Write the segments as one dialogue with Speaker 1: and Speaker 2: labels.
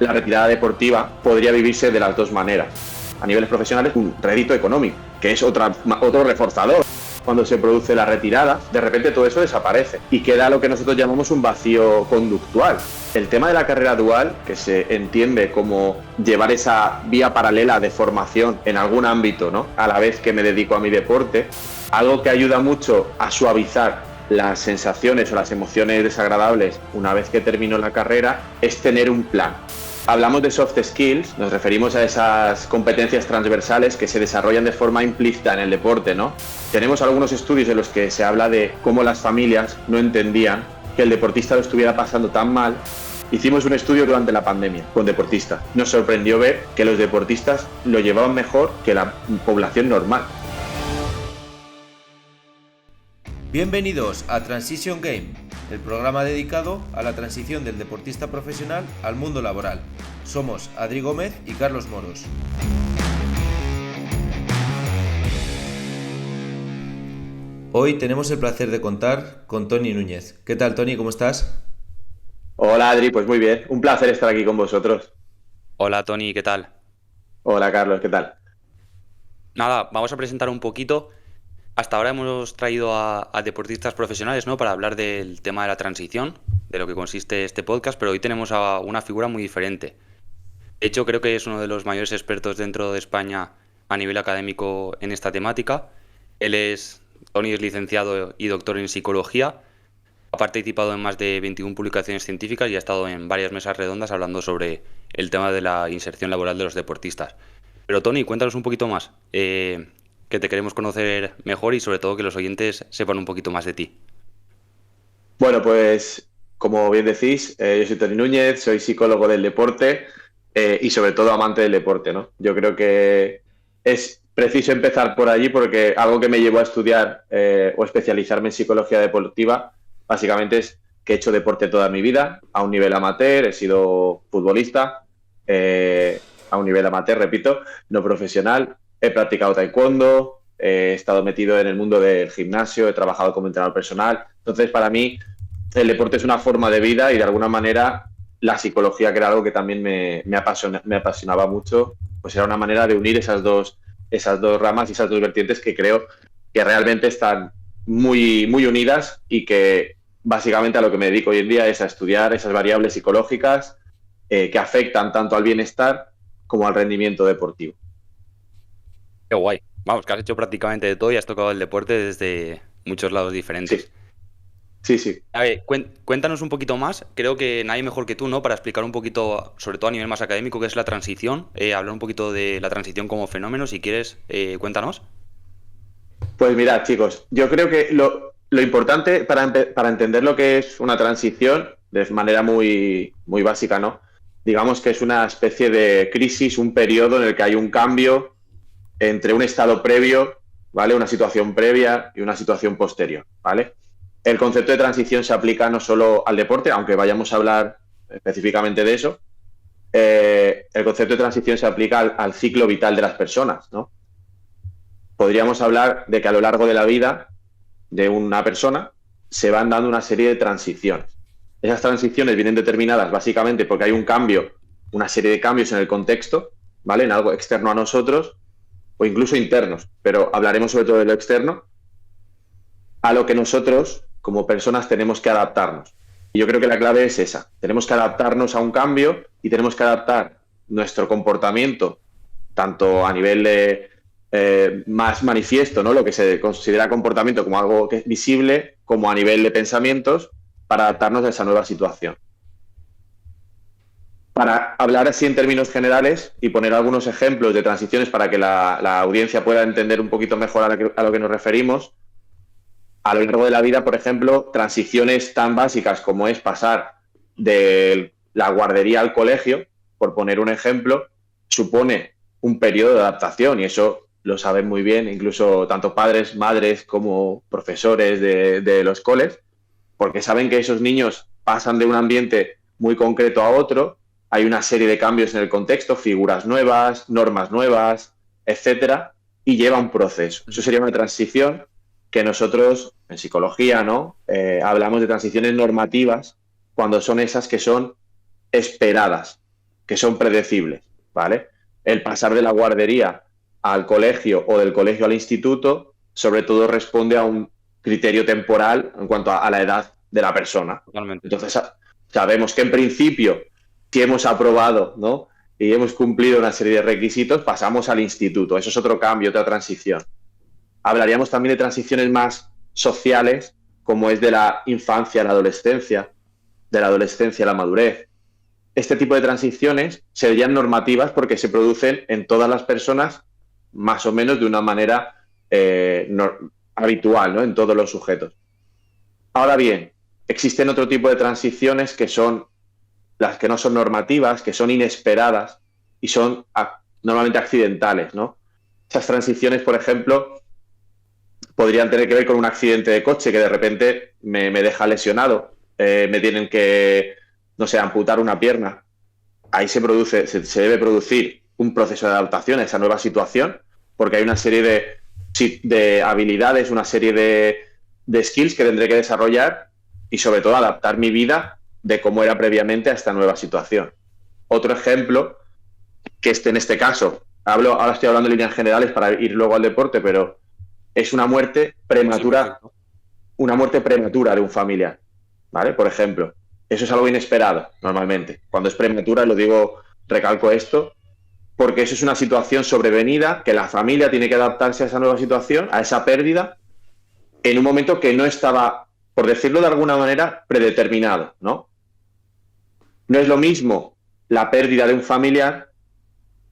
Speaker 1: la retirada deportiva podría vivirse de las dos maneras. A niveles profesionales, un rédito económico, que es otro reforzador. Cuando se produce la retirada, de repente todo eso desaparece y queda lo que nosotros llamamos un vacío conductual. El tema de la carrera dual, que se entiende como llevar esa vía paralela de formación en algún ámbito, ¿no?, a la vez que me dedico a mi deporte, algo que ayuda mucho a suavizar las sensaciones o las emociones desagradables una vez que termino la carrera, es tener un plan. Hablamos de soft skills, nos referimos a esas competencias transversales que se desarrollan de forma implícita en el deporte, ¿no? Tenemos algunos estudios en los que se habla de cómo las familias no entendían que el deportista lo estuviera pasando tan mal. Hicimos un estudio durante la pandemia con deportistas. Nos sorprendió ver que los deportistas lo llevaban mejor que la población normal.
Speaker 2: Bienvenidos a Transition Game, el programa dedicado a la transición del deportista profesional al mundo laboral. Somos Adri Gómez y Carlos Moros. Hoy tenemos el placer de contar con Toni Núñez. ¿Qué tal, Toni? ¿Cómo estás?
Speaker 1: Hola, Adri, pues muy bien. Un placer estar aquí con vosotros.
Speaker 3: Hola, Toni, ¿qué tal?
Speaker 1: Hola, Carlos, ¿qué tal?
Speaker 3: Nada, vamos a presentar un poquito. Hasta ahora hemos traído a deportistas profesionales, ¿no?, para hablar del tema de la transición, de lo que consiste este podcast, pero hoy tenemos a una figura muy diferente. De hecho, creo que es uno de los mayores expertos dentro de España a nivel académico en esta temática. Toni es licenciado y doctor en psicología, ha participado en más de 21 publicaciones científicas y ha estado en varias mesas redondas hablando sobre el tema de la inserción laboral de los deportistas. Pero Toni, cuéntanos un poquito más, que te queremos conocer mejor y sobre todo que los oyentes sepan un poquito más de ti.
Speaker 1: Bueno, pues como bien decís, yo soy Toni Núñez, soy psicólogo del deporte y sobre todo amante del deporte, ¿no? Yo creo que es preciso empezar por allí porque algo que me llevó a estudiar o especializarme en psicología deportiva básicamente es que he hecho deporte toda mi vida a un nivel amateur, he sido futbolista a un nivel amateur, repito, no profesional. He practicado taekwondo, he estado metido en el mundo del gimnasio, he trabajado como entrenador personal. Entonces, para mí, el deporte es una forma de vida y, de alguna manera, la psicología, que era algo que también me apasionaba mucho, pues era una manera de unir esas dos ramas y esas dos vertientes que creo que realmente están muy, muy unidas y que, básicamente, a lo que me dedico hoy en día es a estudiar esas variables psicológicas que afectan tanto al bienestar como al rendimiento deportivo.
Speaker 3: Qué guay. Vamos, que has hecho prácticamente de todo y has tocado el deporte desde muchos lados diferentes.
Speaker 1: Sí.
Speaker 3: A ver, cuéntanos un poquito más. Creo que nadie mejor que tú, ¿no?, para explicar un poquito, sobre todo a nivel más académico, qué es la transición. Hablar un poquito de la transición como fenómeno, si quieres, cuéntanos.
Speaker 1: Pues mirad, chicos, yo creo que lo importante para entender lo que es una transición, de manera muy, muy básica, ¿no? Digamos que es una especie de crisis, un periodo en el que hay un cambio entre un estado previo, ¿vale?, una situación previa y una situación posterior, ¿vale? El concepto de transición se aplica no solo al deporte, aunque vayamos a hablar específicamente de eso. El concepto de transición se aplica al ciclo vital de las personas, ¿no? Podríamos hablar de que a lo largo de la vida de una persona se van dando una serie de transiciones. Esas transiciones vienen determinadas básicamente porque hay un cambio, una serie de cambios en el contexto, ¿vale?, en algo externo a nosotros, o incluso internos, pero hablaremos sobre todo de lo externo, a lo que nosotros, como personas, tenemos que adaptarnos. Y yo creo que la clave es esa. Tenemos que adaptarnos a un cambio y tenemos que adaptar nuestro comportamiento, tanto a nivel de más manifiesto, ¿no?, lo que se considera comportamiento como algo que es visible, como a nivel de pensamientos, para adaptarnos a esa nueva situación. Para hablar así en términos generales y poner algunos ejemplos de transiciones para que la audiencia pueda entender un poquito mejor a lo que nos referimos, a lo largo de la vida, por ejemplo, transiciones tan básicas como es pasar de la guardería al colegio, por poner un ejemplo, supone un periodo de adaptación y eso lo saben muy bien, incluso tanto padres, madres como profesores de los coles, porque saben que esos niños pasan de un ambiente muy concreto a otro. Hay una serie de cambios en el contexto, figuras nuevas, normas nuevas, etcétera, y lleva un proceso. Eso sería una transición que nosotros, en psicología, ¿no?, hablamos de transiciones normativas cuando son esas que son esperadas. que son predecibles, ¿vale? El pasar de la guardería al colegio o del colegio al instituto, sobre todo responde a un criterio temporal en cuanto a la edad de la persona.
Speaker 3: Totalmente.
Speaker 1: Entonces, sabemos que en principio, si hemos aprobado, ¿no?, y hemos cumplido una serie de requisitos, pasamos al instituto. Eso es otro cambio, otra transición. Hablaríamos también de transiciones más sociales, como es de la infancia a la adolescencia, de la adolescencia a la madurez. Este tipo de transiciones serían normativas porque se producen en todas las personas más o menos de una manera habitual, ¿no?, en todos los sujetos. Ahora bien, existen otro tipo de transiciones que son las que no son normativas, que son inesperadas y son normalmente accidentales, ¿no? Esas transiciones, por ejemplo, podrían tener que ver con un accidente de coche que de repente me deja lesionado, me tienen que, no sé, amputar una pierna. Ahí se debe producir un proceso de adaptación a esa nueva situación, porque hay una serie de habilidades, una serie de skills que tendré que desarrollar y sobre todo adaptar mi vida de cómo era previamente a esta nueva situación. Otro ejemplo, que en este caso, ahora estoy hablando en líneas generales para ir luego al deporte, pero es una muerte prematura,
Speaker 3: Sí,
Speaker 1: una muerte prematura de un familiar, ¿vale? Por ejemplo, eso es algo inesperado normalmente. Cuando es prematura, lo digo, recalco esto, porque eso es una situación sobrevenida que la familia tiene que adaptarse a esa nueva situación, a esa pérdida, en un momento que no estaba, por decirlo de alguna manera, predeterminado, ¿no? No es lo mismo la pérdida de un familiar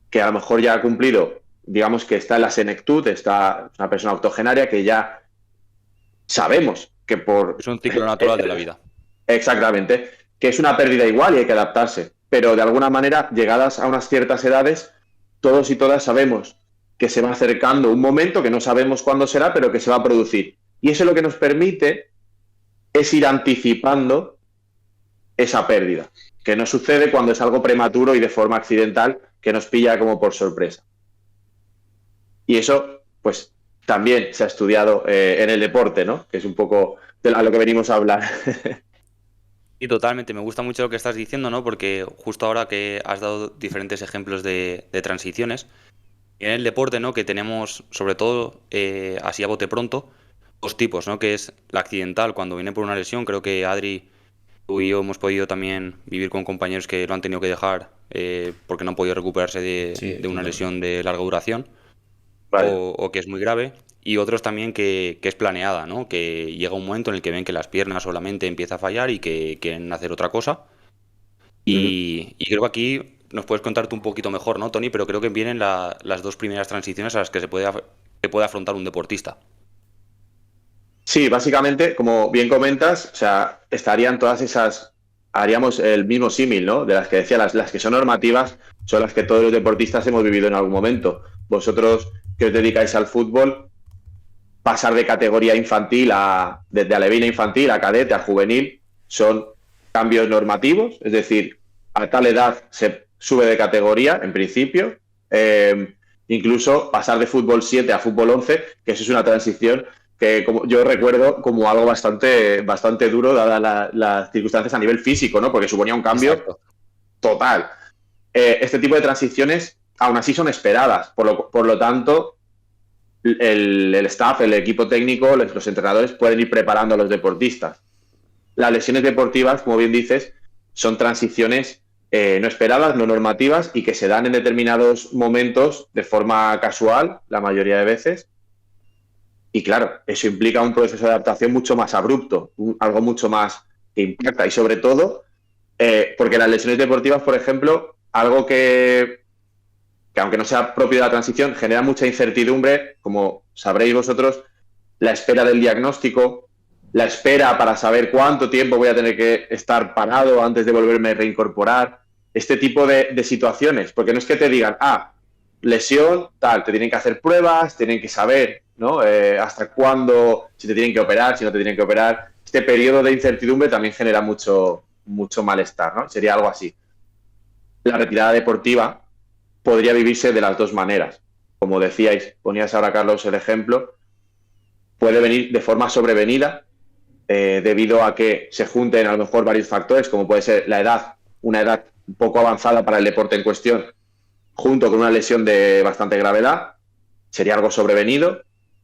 Speaker 1: que a lo mejor ya ha cumplido, digamos que está en la senectud, está una persona octogenaria que ya sabemos que
Speaker 3: es un ciclo natural de la vida.
Speaker 1: Exactamente, que es una pérdida igual y hay que adaptarse, pero de alguna manera, llegadas a unas ciertas edades, todos y todas sabemos que se va acercando un momento que no sabemos cuándo será, pero que se va a producir. Y eso lo que nos permite es ir anticipando esa pérdida, que no sucede cuando es algo prematuro y de forma accidental que nos pilla como por sorpresa. Y eso, pues, también se ha estudiado en el deporte, ¿no? Que es un poco a lo que venimos a hablar.
Speaker 3: Y totalmente, me gusta mucho lo que estás diciendo, ¿no? Porque justo ahora que has dado diferentes ejemplos de transiciones, y en el deporte, ¿no? Que tenemos, sobre todo, así a bote pronto, dos tipos, ¿no? Que es la accidental, cuando viene por una lesión. Creo que Adri, tú y yo hemos podido también vivir con compañeros que lo han tenido que dejar porque no han podido recuperarse de una lesión de larga duración.
Speaker 1: Vale.
Speaker 3: O que es muy grave, y otros también que es planeada, ¿no? Que llega un momento en el que ven que las piernas o la mente empieza a fallar y que quieren hacer otra cosa. Y creo que aquí nos puedes contar tú un poquito mejor, ¿no, Tony? Pero creo que vienen las dos primeras transiciones a las que se puede afrontar un deportista.
Speaker 1: Sí, básicamente, como bien comentas, o sea, estarían todas esas, haríamos el mismo símil, ¿no? De las que decía, las que son normativas son las que todos los deportistas hemos vivido en algún momento. Vosotros que os dedicáis al fútbol, pasar de categoría infantil desde alevina infantil a cadete a juvenil, son cambios normativos, es decir, a tal edad se sube de categoría, en principio, incluso pasar de fútbol 7 a fútbol 11, que eso es una transición que yo recuerdo como algo bastante duro, dadas las circunstancias a nivel físico, ¿no? Porque suponía un cambio
Speaker 3: Exacto.
Speaker 1: total. Este tipo de transiciones aún así son esperadas, por lo tanto, el staff, el equipo técnico, los entrenadores pueden ir preparando a los deportistas. Las lesiones deportivas, como bien dices, son transiciones no esperadas, no normativas y que se dan en determinados momentos de forma casual, la mayoría de veces. Y claro, eso implica un proceso de adaptación mucho más abrupto, algo mucho más que impacta. Y sobre todo, porque las lesiones deportivas, por ejemplo, algo que aunque no sea propio de la transición, genera mucha incertidumbre, como sabréis vosotros, la espera del diagnóstico, la espera para saber cuánto tiempo voy a tener que estar parado antes de volverme a reincorporar, este tipo de situaciones, porque no es que te digan, lesión, tal, te tienen que hacer pruebas, tienen que saber, ¿no? Hasta cuándo, si te tienen que operar, si no te tienen que operar. Este periodo de incertidumbre también genera mucho malestar, ¿no? Sería algo así. La retirada deportiva podría vivirse de las dos maneras. Como decíais, ponías ahora, Carlos, el ejemplo, puede venir de forma sobrevenida debido a que se junten a lo mejor varios factores, como puede ser la edad, una edad un poco avanzada para el deporte en cuestión, junto con una lesión de bastante gravedad, sería algo sobrevenido,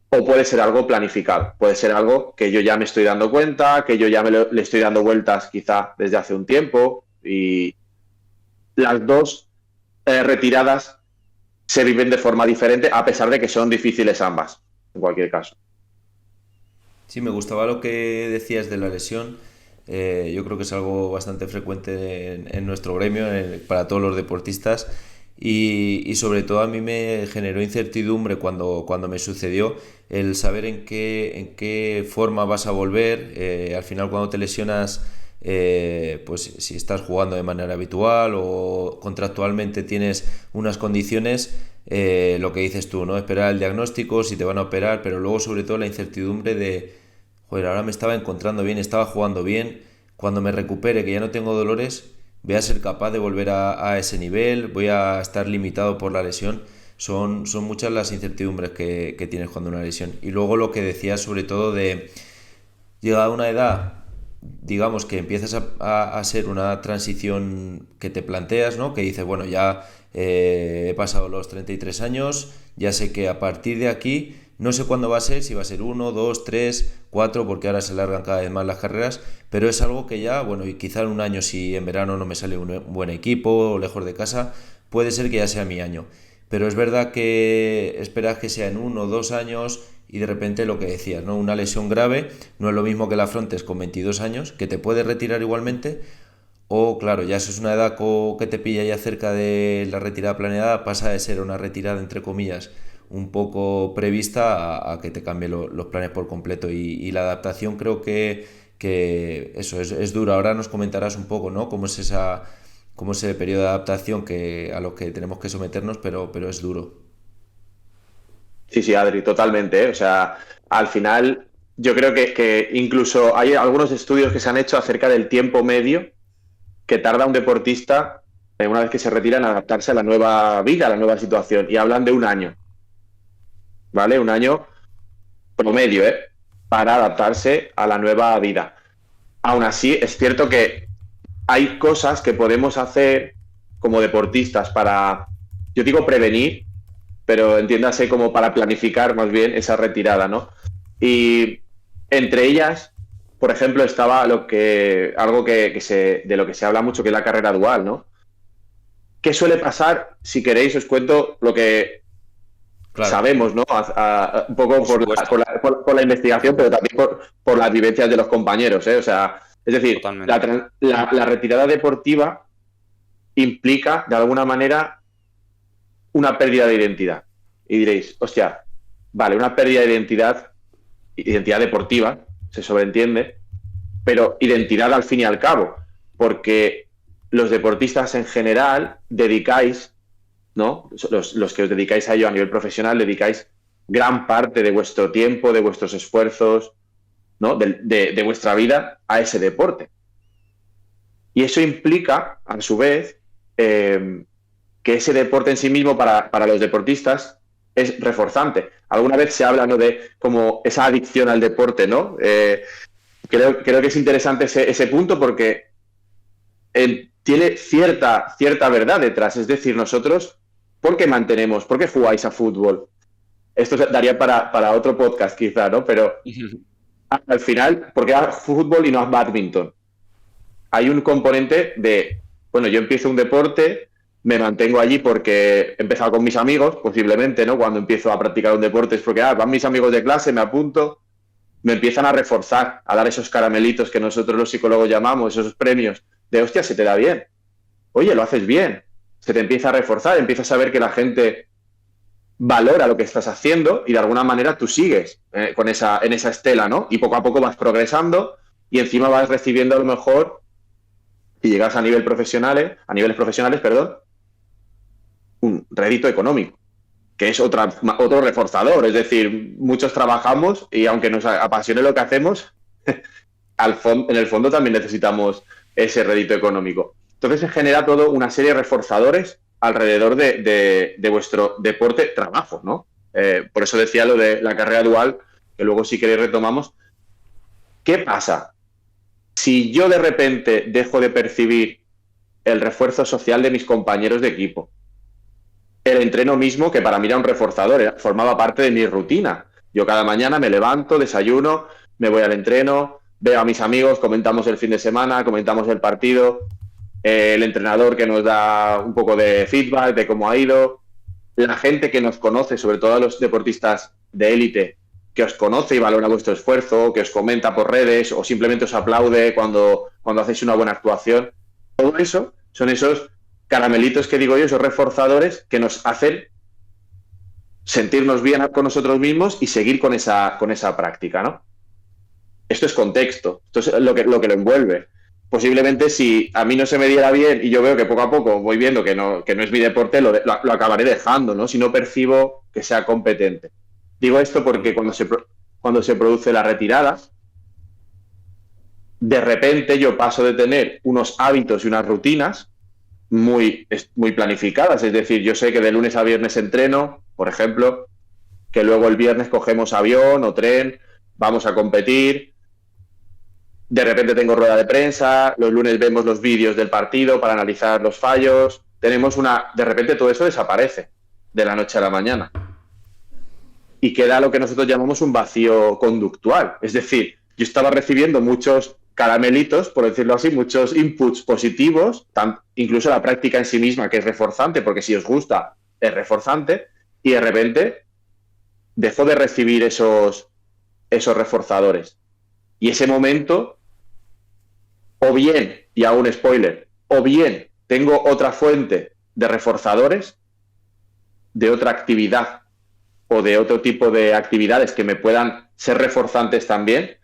Speaker 1: o puede ser algo planificado, puede ser algo que yo ya me estoy dando cuenta, que yo ya le estoy dando vueltas quizá desde hace un tiempo, y las dos retiradas se viven de forma diferente, a pesar de que son difíciles ambas, en cualquier caso.
Speaker 2: Sí, me gustaba lo que decías de la lesión. Yo creo que es algo bastante frecuente en nuestro gremio, para todos los deportistas. Y sobre todo a mí me generó incertidumbre cuando me sucedió el saber en qué forma vas a volver. Al final, cuando te lesionas, pues si estás jugando de manera habitual o contractualmente tienes unas condiciones, lo que dices tú, ¿no? Esperar el diagnóstico, si te van a operar, pero luego sobre todo la incertidumbre de, joder, ahora me estaba encontrando bien, estaba jugando bien, cuando me recupere, que ya no tengo dolores, voy a ser capaz de volver a ese nivel, voy a estar limitado por la lesión. Son muchas las incertidumbres que tienes cuando una lesión. Y luego lo que decías sobre todo de llegada a una edad, digamos que empiezas a ser una transición que te planteas, ¿no? Que dices, bueno, ya he pasado los 33 años, ya sé que a partir de aquí, no sé cuándo va a ser, si va a ser 1, 2, 3, 4, porque ahora se largan cada vez más las carreras, pero es algo que ya, bueno, y quizá en un año, si en verano no me sale un buen equipo o lejos de casa, puede ser que ya sea mi año. Pero es verdad que esperas que sea en 1 o 2 años y de repente lo que decías, ¿no? Una lesión grave no es lo mismo que la afrontes con 22 años, que te puedes retirar igualmente, o claro, ya eso es una edad que te pilla ya cerca de la retirada planeada, pasa de ser una retirada entre comillas un poco prevista a que te cambie los planes por completo y la adaptación creo que eso es duro. Ahora nos comentarás un poco, ¿no? Cómo es ese periodo de adaptación a lo que tenemos que someternos, pero es duro.
Speaker 1: Sí, sí, Adri, totalmente, ¿eh? O sea, al final yo creo que incluso hay algunos estudios que se han hecho acerca del tiempo medio que tarda un deportista, una vez que se retira, en adaptarse a la nueva vida, a la nueva situación, y hablan de un año, ¿vale? Un año promedio, ¿eh? Para adaptarse a la nueva vida. Aún así, es cierto que hay cosas que podemos hacer como deportistas para, yo digo prevenir, pero entiéndase como para planificar más bien esa retirada, ¿no? Y entre ellas, por ejemplo, estaba algo de lo que se habla mucho, que es la carrera dual, ¿no? ¿Qué suele pasar? Si queréis, os cuento lo que
Speaker 2: Claro,
Speaker 1: sabemos, ¿no? Un poco
Speaker 3: Por supuesto,
Speaker 1: por la investigación, pero también por las vivencias de los compañeros, ¿eh? O sea, es decir,
Speaker 3: totalmente.
Speaker 1: la retirada deportiva implica, de alguna manera, una pérdida de identidad. Y diréis, hostia, vale, una pérdida de identidad deportiva, se sobreentiende, pero identidad al fin y al cabo, porque los deportistas en general dedicáis, ¿no? Los que os dedicáis a ello a nivel profesional, dedicáis gran parte de vuestro tiempo, de vuestros esfuerzos, ¿no? De vuestra vida a ese deporte. Y eso implica, a su vez, que ese deporte en sí mismo para los deportistas es reforzante. Alguna vez se habla, ¿no?, de como esa adicción al deporte, ¿no? Creo que es interesante ese punto porque tiene cierta verdad detrás. Es decir, nosotros, ¿por qué jugáis a fútbol? Esto daría para otro podcast quizá, ¿no? Pero al final, ¿por qué a fútbol y no a badminton? Hay un componente de, bueno, yo empiezo un deporte, me mantengo allí porque he empezado con mis amigos, posiblemente, ¿no? Cuando empiezo a practicar un deporte es porque van mis amigos de clase, me apunto, me empiezan a reforzar, a dar esos caramelitos que nosotros los psicólogos llamamos, esos premios de, hostia, se te da bien, oye, lo haces bien, se te empieza a reforzar, empiezas a ver que la gente valora lo que estás haciendo y de alguna manera tú sigues en esa estela, ¿no? Y poco a poco vas progresando y encima vas recibiendo a lo mejor, si llegas a niveles profesionales, perdón, un rédito económico, que es otro reforzador. Es decir, muchos trabajamos y aunque nos apasione lo que hacemos, en el fondo también necesitamos ese rédito económico. Entonces se genera toda una serie de reforzadores alrededor de vuestro deporte trabajo, ¿no? Por eso decía lo de la carrera dual, que luego si queréis retomamos. ¿Qué pasa? Si yo de repente dejo de percibir el refuerzo social de mis compañeros de equipo. El entreno mismo, que para mí era un reforzador, formaba parte de mi rutina. Yo cada mañana me levanto, desayuno, me voy al entreno, veo a mis amigos, comentamos el fin de semana, comentamos el partido, el entrenador que nos da un poco de feedback de cómo ha ido, la gente que nos conoce, sobre todo a los deportistas de élite, que os conoce y valora vuestro esfuerzo, que os comenta por redes o simplemente os aplaude cuando hacéis una buena actuación. Todo eso son esos caramelitos que digo yo, esos reforzadores que nos hacen sentirnos bien con nosotros mismos y seguir con esa práctica, ¿no? Esto es contexto, esto es lo que lo envuelve. Posiblemente si a mí no se me diera bien y yo veo que poco a poco voy viendo que no es mi deporte, lo acabaré dejando, ¿no? Si no percibo que sea competente. Digo esto porque cuando se produce la retirada, de repente yo paso de tener unos hábitos y unas rutinas muy planificadas. Es decir, yo sé que de lunes a viernes entreno, por ejemplo, que luego el viernes cogemos avión o tren, vamos a competir. De repente tengo rueda de prensa, los lunes vemos los vídeos del partido para analizar los fallos. De repente todo eso desaparece de la noche a la mañana. Y queda lo que nosotros llamamos un vacío conductual. Es decir, yo estaba recibiendo muchos caramelitos, por decirlo así, muchos inputs positivos, incluso la práctica en sí misma, que es reforzante, porque si os gusta, es reforzante, y de repente dejo de recibir esos reforzadores. Y ese momento, o bien, y hago un spoiler, o bien tengo otra fuente de reforzadores de otra actividad o de otro tipo de actividades que me puedan ser reforzantes también,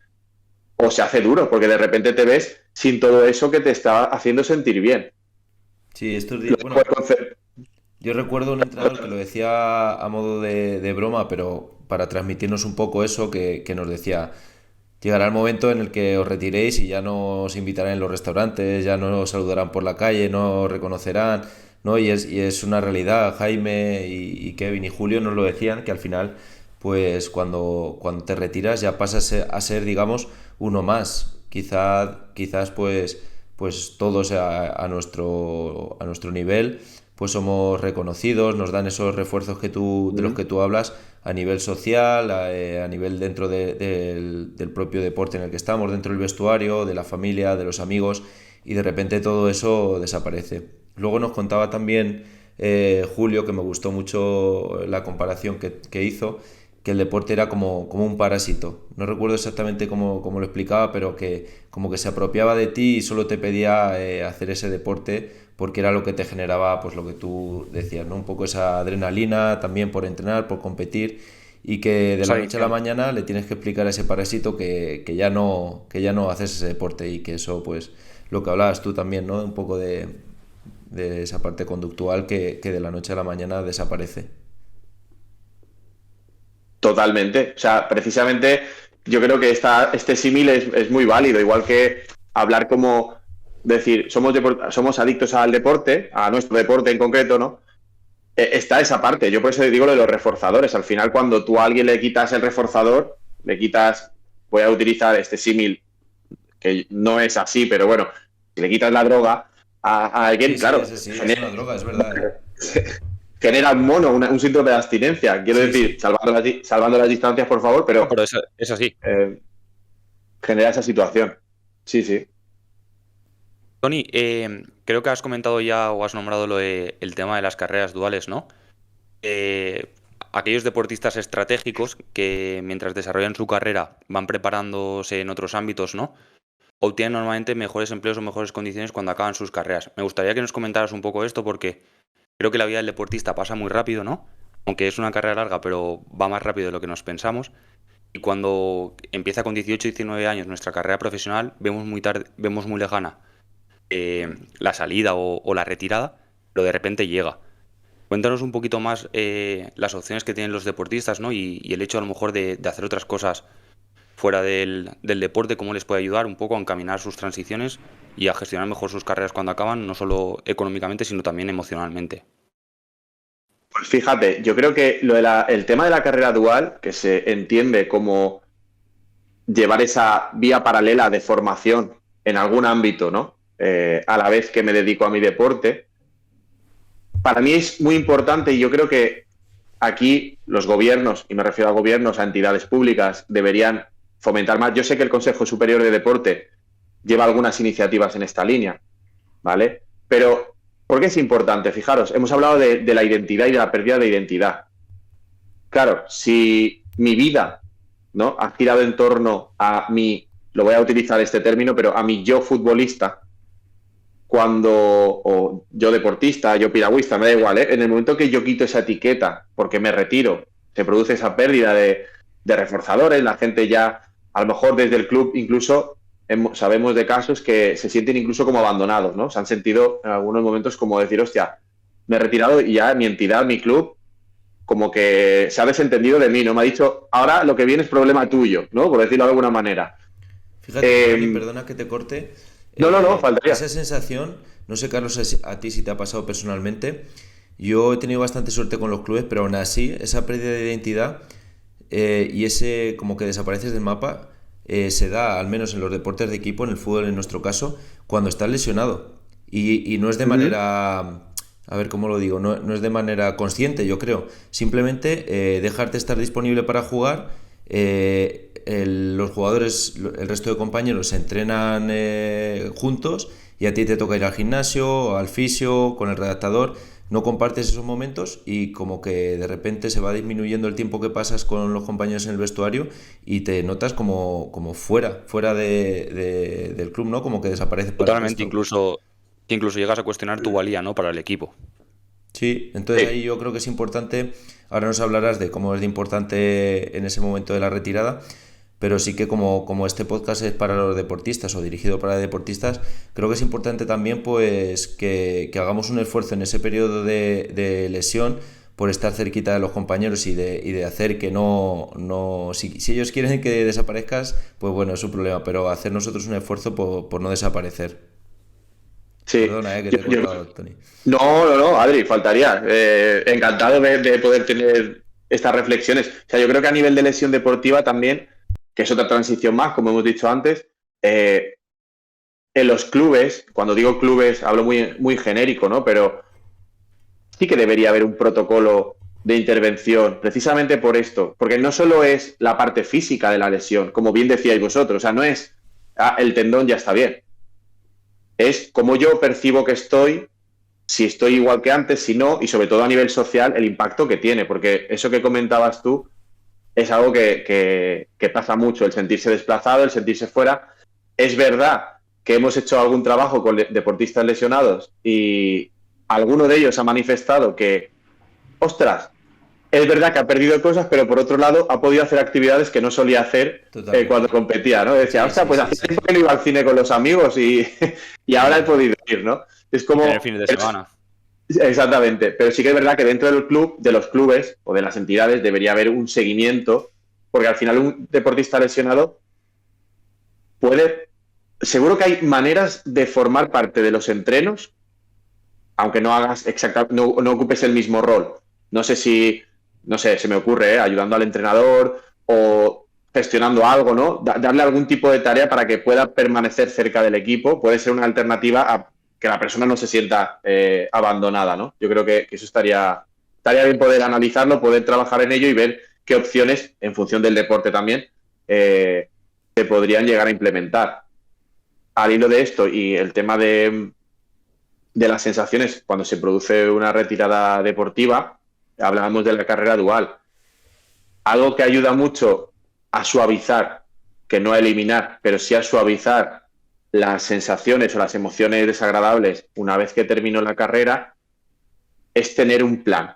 Speaker 1: o se hace duro, porque de repente te ves sin todo eso que te está haciendo sentir bien.
Speaker 2: Sí, estos días, bueno, yo recuerdo un entrenador que lo decía a modo de broma, pero para transmitirnos un poco eso, que nos decía, llegará el momento en el que os retiréis y ya no os invitarán en los restaurantes, ya no os saludarán por la calle, no os reconocerán, ¿no? Y es una realidad. Jaime y Kevin y Julio nos lo decían, que al final, pues cuando te retiras ya pasas a ser, digamos, uno más. Quizás pues todos a nuestro nivel pues somos reconocidos, nos dan esos refuerzos de los que tú hablas a nivel social, a nivel dentro del propio deporte en el que estamos, dentro del vestuario, de la familia, de los amigos, y de repente todo eso desaparece. Luego nos contaba también Julio, que me gustó mucho la comparación que hizo, que el deporte era como un parásito. No recuerdo exactamente cómo lo explicaba, pero que como que se apropiaba de ti y solo te pedía hacer ese deporte porque era lo que te generaba, pues lo que tú decías, ¿no? Un poco esa adrenalina también por entrenar, por competir, y que de la noche a la mañana le tienes que explicar a ese parásito que ya no haces ese deporte, y que eso, pues, lo que hablabas tú también, ¿no? Un poco de esa parte conductual que de la noche a la mañana desaparece.
Speaker 1: Totalmente. O sea, precisamente yo creo que este símil es muy válido, igual que hablar como decir, somos adictos al deporte, a nuestro deporte en concreto, ¿no? Está esa parte. Yo por eso digo lo de los reforzadores. Al final, cuando tú a alguien le quitas el reforzador, voy a utilizar este símil, que no es así, pero bueno, si le quitas la droga a alguien,
Speaker 2: Sí,
Speaker 1: claro,
Speaker 2: sí, es una droga, es verdad.
Speaker 1: genera un mono, un síndrome de abstinencia. Quiero decir, salvando las distancias, por favor, pero
Speaker 3: eso es así.
Speaker 1: Genera esa situación. Sí, sí.
Speaker 3: Tony, creo que has comentado ya o has nombrado el tema de las carreras duales, ¿no? Aquellos deportistas estratégicos que mientras desarrollan su carrera van preparándose en otros ámbitos, ¿no? Obtienen normalmente mejores empleos o mejores condiciones cuando acaban sus carreras. Me gustaría que nos comentaras un poco esto, porque creo que la vida del deportista pasa muy rápido, ¿no? Aunque es una carrera larga, pero va más rápido de lo que nos pensamos. Y cuando empieza con 18 y 19 años nuestra carrera profesional, vemos muy lejana la salida o la retirada, pero de repente llega. Cuéntanos un poquito más las opciones que tienen los deportistas, ¿no? Y el hecho a lo mejor de hacer otras cosas fuera del deporte, cómo les puede ayudar un poco a encaminar sus transiciones y a gestionar mejor sus carreras cuando acaban, no solo económicamente, sino también emocionalmente.
Speaker 1: Pues fíjate, yo creo que el tema de la carrera dual, que se entiende como llevar esa vía paralela de formación en algún ámbito, ¿no? a la vez que me dedico a mi deporte. Para mí es muy importante y yo creo que aquí los gobiernos, y me refiero a gobiernos, a entidades públicas, deberían fomentar más. Yo sé que el Consejo Superior de Deporte lleva algunas iniciativas en esta línea, ¿vale? Pero, ¿por qué es importante? Fijaros, hemos hablado de la identidad y de la pérdida de identidad. Claro, si mi vida, ¿no?, ha girado en torno a mi, lo voy a utilizar este término, pero a mi yo futbolista, o yo deportista, yo piragüista, me da igual, ¿eh? En el momento que yo quito esa etiqueta porque me retiro, se produce esa pérdida de reforzadores, la gente ya, a lo mejor desde el club incluso sabemos de casos que se sienten incluso como abandonados, ¿no? Se han sentido en algunos momentos como decir, hostia, me he retirado y ya mi entidad, mi club, como que se ha desentendido de mí, ¿no? Me ha dicho, ahora lo que viene es problema tuyo, ¿no? Por decirlo de alguna manera.
Speaker 2: Fíjate, Tony, perdona que te corte.
Speaker 1: No, faltaría.
Speaker 2: Esa sensación, no sé, Carlos, a ti si te ha pasado personalmente. Yo he tenido bastante suerte con los clubes, pero aún así, esa pérdida de identidad y ese como que desapareces del mapa se da, al menos en los deportes de equipo, en el fútbol en nuestro caso, cuando estás lesionado. Y no es de manera, a ver cómo lo digo, no es de manera consciente, yo creo. Simplemente dejarte estar disponible para jugar. Los jugadores, el resto de compañeros se entrenan juntos y a ti te toca ir al gimnasio, al fisio, con el redactador. No compartes esos momentos y como que de repente se va disminuyendo el tiempo que pasas con los compañeros en el vestuario y te notas como fuera del club, ¿no? Como que desapareces para el
Speaker 3: Totalmente,
Speaker 2: resto.
Speaker 3: incluso llegas a cuestionar tu valía, ¿no? Para el equipo.
Speaker 2: Sí, entonces ahí yo creo que es importante, ahora nos hablarás de cómo es de importante en ese momento de la retirada, pero sí que como este podcast es para los deportistas o dirigido para deportistas, creo que es importante también pues que hagamos un esfuerzo en ese periodo de lesión por estar cerquita de los compañeros y de hacer que si ellos quieren que desaparezcas, pues bueno, es su problema, pero hacer nosotros un esfuerzo por no desaparecer.
Speaker 1: Sí,
Speaker 2: Perdona, que te he cortado, Tony.
Speaker 1: No, Adri, faltaría. Encantado de poder tener estas reflexiones. O sea, yo creo que a nivel de lesión deportiva también, que es otra transición más, como hemos dicho antes, en los clubes, cuando digo clubes hablo muy, muy genérico, ¿no? Pero sí que debería haber un protocolo de intervención, precisamente por esto, porque no solo es la parte física de la lesión, como bien decíais vosotros, o sea, no es, el tendón ya está bien, es cómo yo percibo que estoy, si estoy igual que antes, si no, y sobre todo a nivel social, el impacto que tiene, porque eso que comentabas tú es algo que pasa mucho, el sentirse desplazado, el sentirse fuera. Es verdad que hemos hecho algún trabajo con deportistas lesionados y alguno de ellos ha manifestado que, ostras, es verdad que ha perdido cosas, pero por otro lado ha podido hacer actividades que no solía hacer cuando competía, ¿no? Decía, ostras, pues hace tiempo que no iba al cine con los amigos y ahora he podido ir, ¿no? Es como...
Speaker 3: En el fin de semana.
Speaker 1: Exactamente, pero sí que es verdad que dentro del club, de los clubes o de las entidades debería haber un seguimiento, porque al final un deportista lesionado seguro que hay maneras de formar parte de los entrenos, aunque no hagas no ocupes el mismo rol. No sé, se me ocurre, ayudando al entrenador o gestionando algo, ¿no? Darle algún tipo de tarea para que pueda permanecer cerca del equipo, puede ser una alternativa a que la persona no se sienta abandonada, ¿no? Yo creo que eso estaría bien poder analizarlo, poder trabajar en ello y ver qué opciones, en función del deporte también, se podrían llegar a implementar. Al hilo de esto y el tema de las sensaciones cuando se produce una retirada deportiva, hablábamos de la carrera dual. Algo que ayuda mucho a suavizar, que no a eliminar, pero sí a suavizar las sensaciones o las emociones desagradables una vez que terminó la carrera, es tener un plan.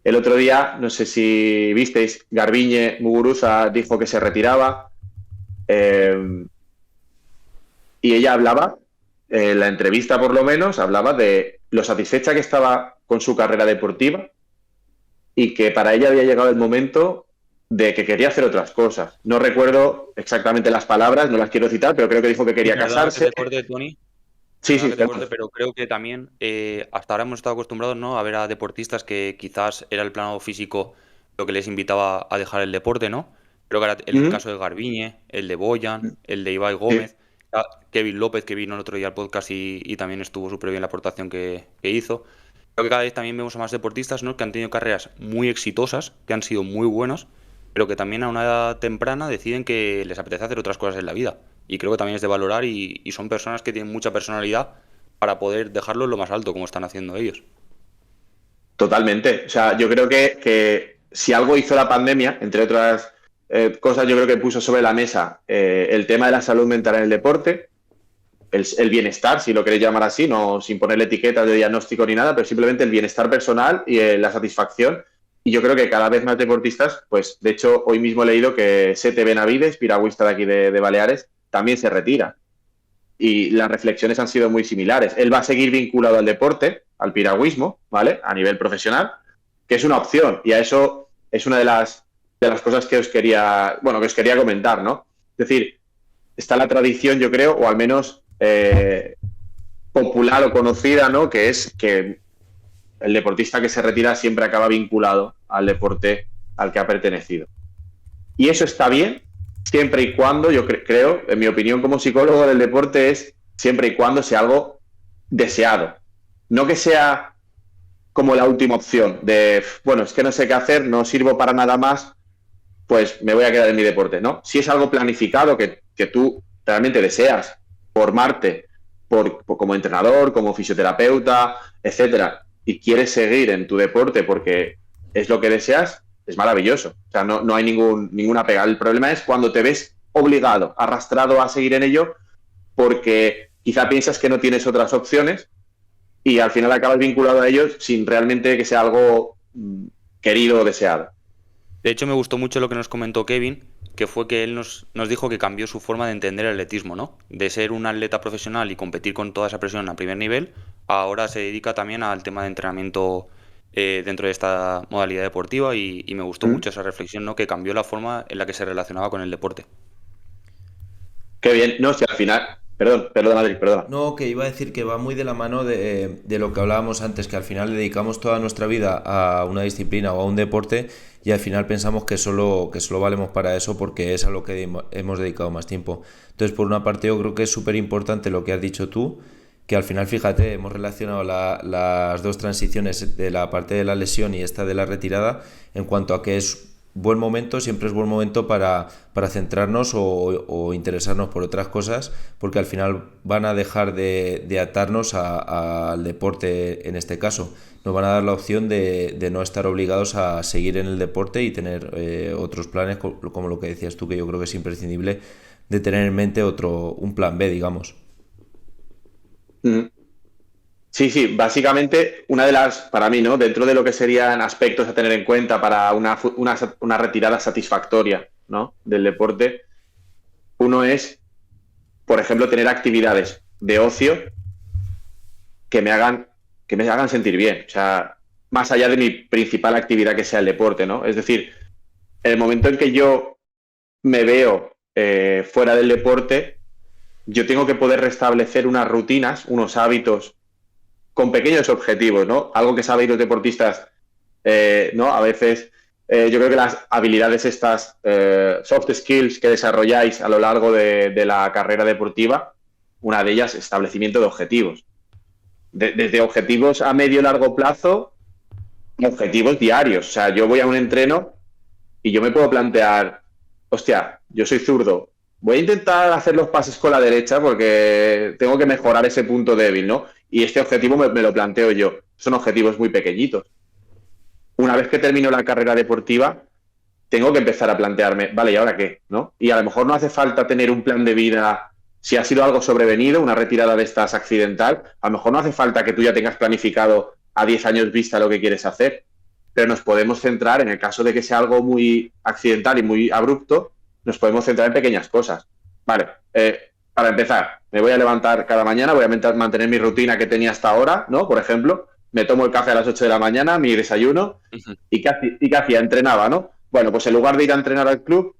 Speaker 1: El otro día, no sé si visteis, Garbiñe Muguruza dijo que se retiraba y ella hablaba, en la entrevista por lo menos, hablaba de lo satisfecha que estaba con su carrera deportiva y que para ella había llegado el momento de que quería hacer otras cosas. No recuerdo exactamente las palabras, no las quiero citar, pero creo que dijo que quería casarse.
Speaker 3: Que te corte, Tony.
Speaker 1: Sí,
Speaker 3: Pero creo que también hasta ahora hemos estado acostumbrados, ¿no?, a ver a deportistas que quizás era el plano físico lo que les invitaba a dejar el deporte, ¿no? Pero que el caso de Garbiñe, el de Boyan, el de Ibai Gómez, a Kevin López, que vino el otro día al podcast y también estuvo súper bien la aportación que hizo. Creo que cada vez también vemos a más deportistas, ¿no?, que han tenido carreras muy exitosas, que han sido muy buenos, pero que también a una edad temprana deciden que les apetece hacer otras cosas en la vida. Y creo que también es de valorar y son personas que tienen mucha personalidad para poder dejarlo en lo más alto, como están haciendo ellos.
Speaker 1: Totalmente. O sea, yo creo que si algo hizo la pandemia, entre otras cosas, yo creo que puso sobre la mesa el tema de la salud mental en el deporte, el bienestar, si lo queréis llamar así, no sin ponerle etiquetas de diagnóstico ni nada, pero simplemente el bienestar personal y la satisfacción. Y yo creo que cada vez más deportistas, pues de hecho hoy mismo he leído que Sete Benavides, piragüista de aquí de Baleares, también se retira. Y las reflexiones han sido muy similares. Él va a seguir vinculado al deporte, al piragüismo, ¿vale? A nivel profesional, que es una opción. Y a eso es una de las cosas que os quería, bueno, que os quería comentar, ¿no? Es decir, está la tradición, yo creo, o al menos popular o conocida, ¿no? Que es que el deportista que se retira siempre acaba vinculado al deporte al que ha pertenecido. Y eso está bien, siempre y cuando, yo creo, en mi opinión como psicólogo del deporte, es siempre y cuando sea algo deseado. No que sea como la última opción de, bueno, es que no sé qué hacer, no sirvo para nada más, pues me voy a quedar en mi deporte, ¿no? Si es algo planificado que tú realmente deseas formarte como entrenador, como fisioterapeuta, etcétera, y quieres seguir en tu deporte porque es lo que deseas, es maravilloso. O sea, no hay ninguna pega. El problema es cuando te ves obligado, arrastrado a seguir en ello porque quizá piensas que no tienes otras opciones y al final acabas vinculado a ellos sin realmente que sea algo querido o deseado.
Speaker 3: De hecho, me gustó mucho lo que nos comentó Kevin, que fue que él nos dijo que cambió su forma de entender el atletismo, ¿no? De ser un atleta profesional y competir con toda esa presión a primer nivel, ahora se dedica también al tema de entrenamiento dentro de esta modalidad deportiva y me gustó
Speaker 1: ¿Mm?
Speaker 3: mucho esa reflexión, ¿no?, que cambió la forma en la que se relacionaba con el deporte.
Speaker 1: Qué bien. No, si al final. Perdón, Madrid, perdona.
Speaker 2: No, que iba a decir que va muy de la mano de lo que hablábamos antes, que al final dedicamos toda nuestra vida a una disciplina o a un deporte y al final pensamos que solo valemos para eso porque es a lo que hemos dedicado más tiempo. Entonces, por una parte, yo creo que es súper importante lo que has dicho tú, que al final, fíjate, hemos relacionado las dos transiciones de la parte de la lesión y esta de la retirada en cuanto a que es buen momento, siempre es buen momento para centrarnos o interesarnos por otras cosas, porque al final van a dejar de atarnos al deporte en este caso. Nos van a dar la opción de no estar obligados a seguir en el deporte y tener otros planes, como lo que decías tú, que yo creo que es imprescindible de tener en mente un plan B, digamos.
Speaker 1: Mm. Sí, sí, básicamente una de las, para mí, ¿no? Dentro de lo que serían aspectos a tener en cuenta para una retirada satisfactoria, ¿no?, del deporte, uno es, por ejemplo, tener actividades de ocio que me hagan, que me hagan sentir bien. O sea, más allá de mi principal actividad que sea el deporte, ¿no? Es decir, en el momento en que yo me veo fuera del deporte, yo tengo que poder restablecer unas rutinas, unos hábitos con pequeños objetivos, ¿no? Algo que sabéis los deportistas, ¿no? A veces, yo creo que las habilidades estas, soft skills que desarrolláis a lo largo de la carrera deportiva, una de ellas, establecimiento de objetivos. Desde objetivos a medio y largo plazo, objetivos diarios. O sea, yo voy a un entreno y yo me puedo plantear, hostia, yo soy zurdo, voy a intentar hacer los pases con la derecha porque tengo que mejorar ese punto débil, ¿no? Y este objetivo me lo planteo yo. Son objetivos muy pequeñitos. Una vez que termino la carrera deportiva, tengo que empezar a plantearme, vale, ¿y ahora qué? ¿No? Y a lo mejor no hace falta tener un plan de vida. Si ha sido algo sobrevenido, una retirada de estas accidental, a lo mejor no hace falta que tú ya tengas planificado a 10 años vista lo que quieres hacer, pero nos podemos centrar, en el caso de que sea algo muy accidental y muy abrupto, nos podemos centrar en pequeñas cosas. Vale, para empezar, me voy a levantar cada mañana, voy a mantener mi rutina que tenía hasta ahora, ¿no? Por ejemplo, me tomo el café a las 8 de la mañana, mi desayuno,
Speaker 3: Ujú.
Speaker 1: ¿y qué hacía? Entrenaba, ¿no? Bueno, pues en lugar de ir a entrenar al club,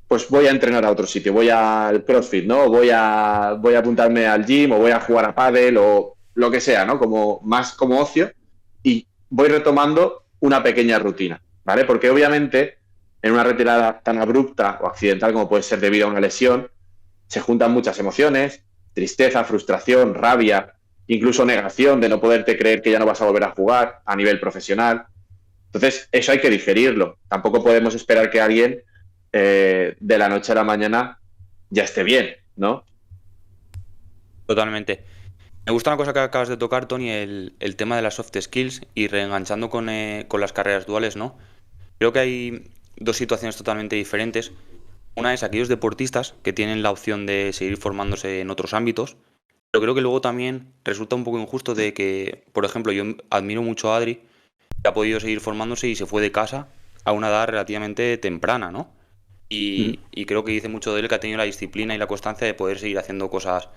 Speaker 1: pues voy a entrenar a otro sitio, voy al CrossFit, ¿no? Voy a apuntarme al gym o voy a jugar a pádel o lo que sea, ¿no? Como más como ocio y voy retomando una pequeña rutina, ¿vale? Porque obviamente en una retirada tan abrupta o accidental como puede ser debido a una lesión, se juntan muchas emociones, tristeza, frustración, rabia, incluso negación de no poderte creer que ya no vas a volver a jugar a nivel profesional. Entonces, eso hay que digerirlo. Tampoco podemos esperar que alguien de la noche a la mañana ya esté bien, ¿no?
Speaker 3: Totalmente. Me gusta una cosa que acabas de tocar, Tony, el tema de las soft skills y reenganchando con las carreras duales, ¿no? Creo que hay dos situaciones totalmente diferentes. Una es aquellos deportistas que tienen la opción de seguir formándose en otros ámbitos, pero creo que luego también resulta un poco injusto de que, por ejemplo, yo admiro mucho a Adri, que ha podido seguir formándose y se fue de casa a una edad relativamente temprana, ¿no? Y creo que dice mucho de él que ha tenido la disciplina y la constancia de poder seguir haciendo cosas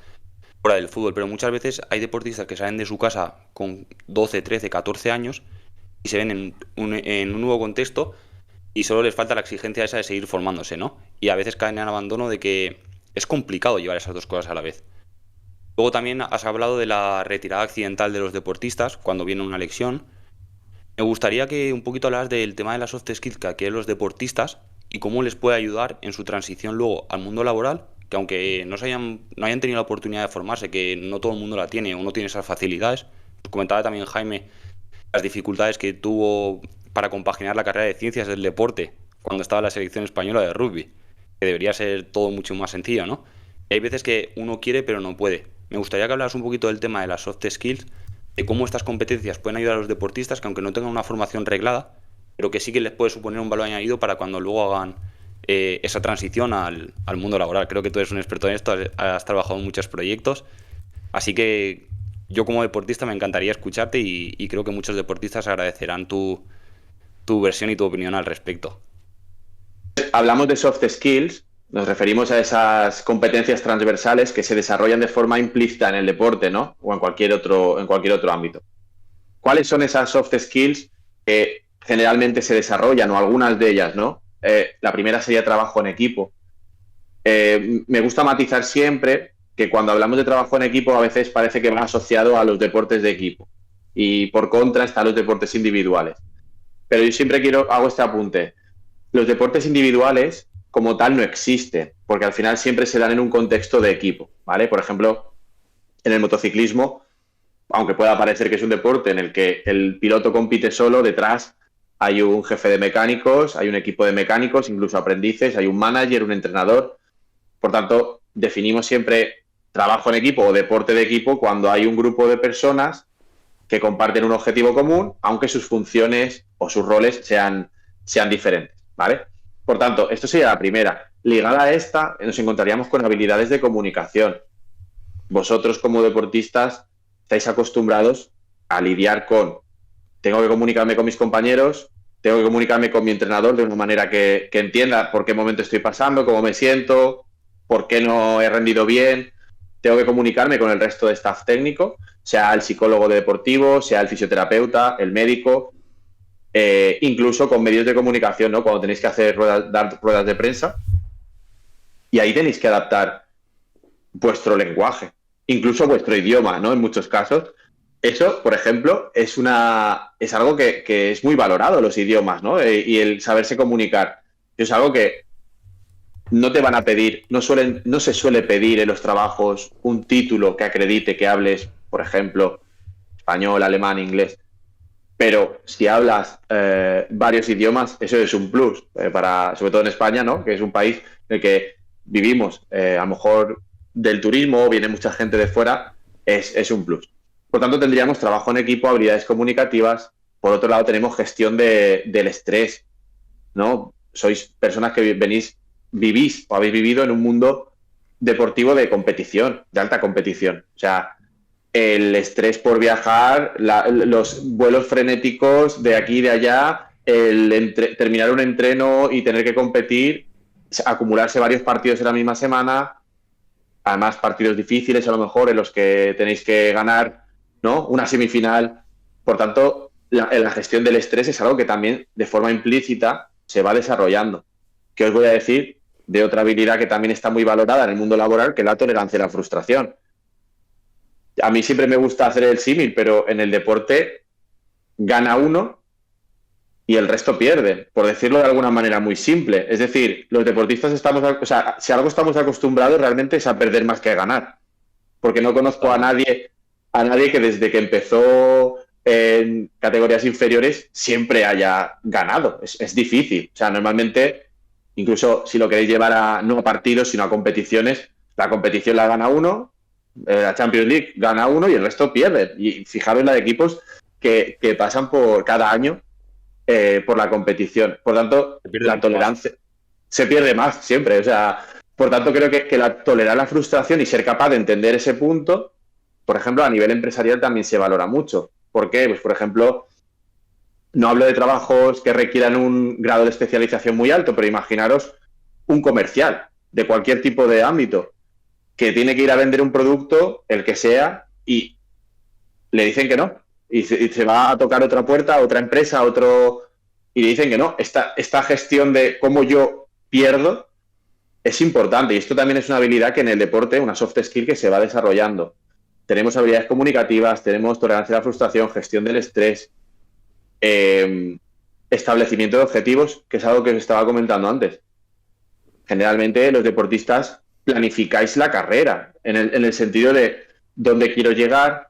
Speaker 3: fuera del fútbol, pero muchas veces hay deportistas que salen de su casa con 12, 13, 14 años y se ven en un nuevo contexto y solo les falta la exigencia esa de seguir formándose, ¿no? Y a veces caen en abandono de que es complicado llevar esas dos cosas a la vez. Luego también has hablado de la retirada accidental de los deportistas cuando viene una lesión. Me gustaría que un poquito hablas del tema de las soft skills que adquieren los deportistas y cómo les puede ayudar en su transición luego al mundo laboral, que aunque no hayan tenido la oportunidad de formarse, que no todo el mundo la tiene o no tiene esas facilidades. Nos comentaba también Jaime las dificultades que tuvo para compaginar la carrera de ciencias del deporte cuando estaba en la selección española de rugby, que debería ser todo mucho más sencillo, ¿no? Y hay veces que uno quiere pero no puede. Me gustaría que hablaras un poquito del tema de las soft skills, de cómo estas competencias pueden ayudar a los deportistas que aunque no tengan una formación reglada, pero que sí que les puede suponer un valor añadido para cuando luego hagan esa transición al mundo laboral. Creo que tú eres un experto en esto, has trabajado en muchos proyectos, así que yo como deportista me encantaría escucharte y creo que muchos deportistas agradecerán tu versión y tu opinión al respecto.
Speaker 1: Hablamos de soft skills, nos referimos a esas competencias transversales que se desarrollan de forma implícita en el deporte, ¿no? O en cualquier otro ámbito. ¿Cuáles son esas soft skills que generalmente se desarrollan o algunas de ellas, ¿no? La primera sería trabajo en equipo. Me gusta matizar siempre que cuando hablamos de trabajo en equipo a veces parece que va asociado a los deportes de equipo y por contra están los deportes individuales. Pero yo siempre hago este apunte. Los deportes individuales como tal no existen, porque al final siempre se dan en un contexto de equipo, ¿vale? Por ejemplo, en el motociclismo, aunque pueda parecer que es un deporte en el que el piloto compite solo, detrás hay un jefe de mecánicos, hay un equipo de mecánicos, incluso aprendices, hay un manager, un entrenador. Por tanto, definimos siempre trabajo en equipo o deporte de equipo cuando hay un grupo de personas que comparten un objetivo común, aunque sus funciones o sus roles sean diferentes, ¿vale? Por tanto, esto sería la primera. Ligada a esta, nos encontraríamos con habilidades de comunicación. Vosotros, como deportistas, estáis acostumbrados a lidiar con tengo que comunicarme con mis compañeros, tengo que comunicarme con mi entrenador de una manera que entienda por qué momento estoy pasando, cómo me siento, por qué no he rendido bien. Tengo que comunicarme con el resto de staff técnico, sea el psicólogo deportivo, sea el fisioterapeuta, el médico, incluso con medios de comunicación, ¿no? Cuando tenéis que dar ruedas de prensa. Y ahí tenéis que adaptar vuestro lenguaje, incluso vuestro idioma, ¿no? En muchos casos. Eso, por ejemplo, es algo que es muy valorado, los idiomas, ¿no? Y el saberse comunicar. Es algo que no te van a pedir, no se suele pedir en los trabajos un título que acredite que hables, por ejemplo, español, alemán, inglés. Pero si hablas varios idiomas, eso es un plus, sobre todo en España, ¿no? Que es un país en el que vivimos, a lo mejor del turismo, viene mucha gente de fuera, es un plus. Por tanto, tendríamos trabajo en equipo, habilidades comunicativas. Por otro lado, tenemos gestión del estrés, ¿no? Sois personas que vivís o habéis vivido en un mundo deportivo de competición, de alta competición. O sea, el estrés por viajar, los vuelos frenéticos de aquí y de allá, terminar un entreno y tener que competir, acumularse varios partidos en la misma semana, además partidos difíciles a lo mejor en los que tenéis que ganar, ¿no? Una semifinal. Por tanto, la gestión del estrés es algo que también de forma implícita se va desarrollando. ¿Qué os voy a decir de otra habilidad que también está muy valorada en el mundo laboral, que es la tolerancia a la frustración? A mí siempre me gusta hacer el símil, pero en el deporte gana uno y el resto pierde, por decirlo de alguna manera muy simple. Es decir, los deportistas si algo estamos acostumbrados realmente es a perder más que a ganar, porque no conozco a nadie que desde que empezó en categorías inferiores siempre haya ganado. Es difícil. O sea, normalmente, incluso si lo queréis llevar no a partidos, sino a competiciones, la competición la gana uno, la Champions League gana uno y el resto pierde. Y fijaros la de equipos que pasan por cada año por la competición. Por tanto, la tolerancia se pierde más siempre. O sea, por tanto, creo que tolerar la frustración y ser capaz de entender ese punto, por ejemplo, a nivel empresarial también se valora mucho. ¿Por qué? Pues, por ejemplo, no hablo de trabajos que requieran un grado de especialización muy alto, pero imaginaros un comercial de cualquier tipo de ámbito que tiene que ir a vender un producto, el que sea, y le dicen que no. Y se va a tocar otra puerta, a otra empresa, y le dicen que no. Esta gestión de cómo yo pierdo es importante. Y esto también es una habilidad que en el deporte, una soft skill que se va desarrollando. Tenemos habilidades comunicativas, tenemos tolerancia a la frustración, gestión del estrés, establecimiento de objetivos, que es algo que os estaba comentando antes. Generalmente los deportistas planificáis la carrera en el sentido de dónde quiero llegar.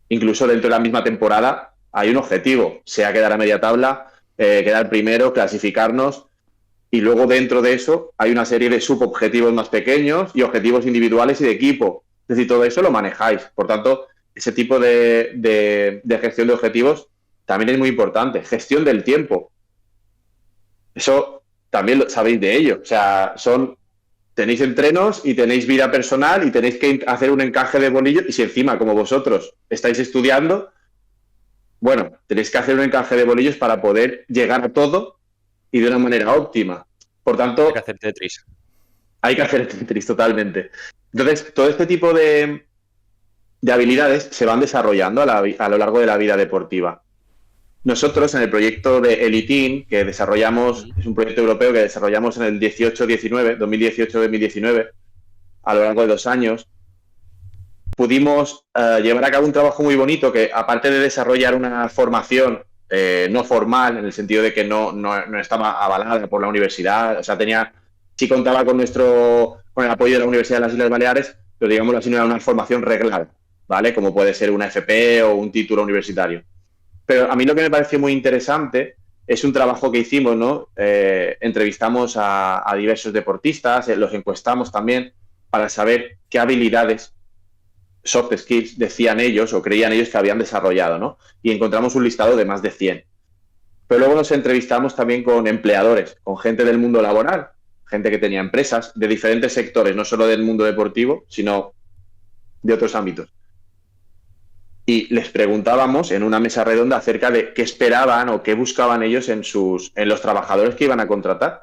Speaker 1: Incluso dentro de la misma temporada hay un objetivo, sea quedar a media tabla, quedar primero, clasificarnos, y luego dentro de eso hay una serie de subobjetivos más pequeños y objetivos individuales y de equipo. Es decir, todo eso lo manejáis. Por tanto, ese tipo de gestión de objetivos también es muy importante. Gestión del tiempo. Eso también lo sabéis de ello. O sea, tenéis entrenos y tenéis vida personal y tenéis que hacer un encaje de bolillos, y si encima, como vosotros, estáis estudiando, bueno, tenéis que hacer un encaje de bolillos para poder llegar a todo y de una manera óptima. Por tanto,
Speaker 3: hay que hacer Tetris.
Speaker 1: Hay que hacer Tetris, totalmente. Entonces, todo este tipo de habilidades se van desarrollando a lo largo de la vida deportiva. Nosotros, en el proyecto de Elitin, que desarrollamos, es un proyecto europeo que desarrollamos en el 2018-2019, a lo largo de 2 años, pudimos llevar a cabo un trabajo muy bonito que, aparte de desarrollar una formación no formal, en el sentido de que no estaba avalada por la universidad, o sea, sí contaba con el apoyo de la Universidad de las Islas Baleares, pero digámoslo así, no era una formación reglada, ¿vale? Como puede ser una FP o un título universitario. Pero a mí lo que me pareció muy interesante es un trabajo que hicimos, ¿no? Entrevistamos a diversos deportistas, los encuestamos también para saber qué habilidades, soft skills, decían ellos o creían ellos que habían desarrollado, ¿no? Y encontramos un listado de más de 100. Pero luego nos entrevistamos también con empleadores, con gente del mundo laboral, gente que tenía empresas de diferentes sectores, no solo del mundo deportivo, sino de otros ámbitos. Y les preguntábamos en una mesa redonda acerca de qué esperaban o qué buscaban ellos en los trabajadores que iban a contratar.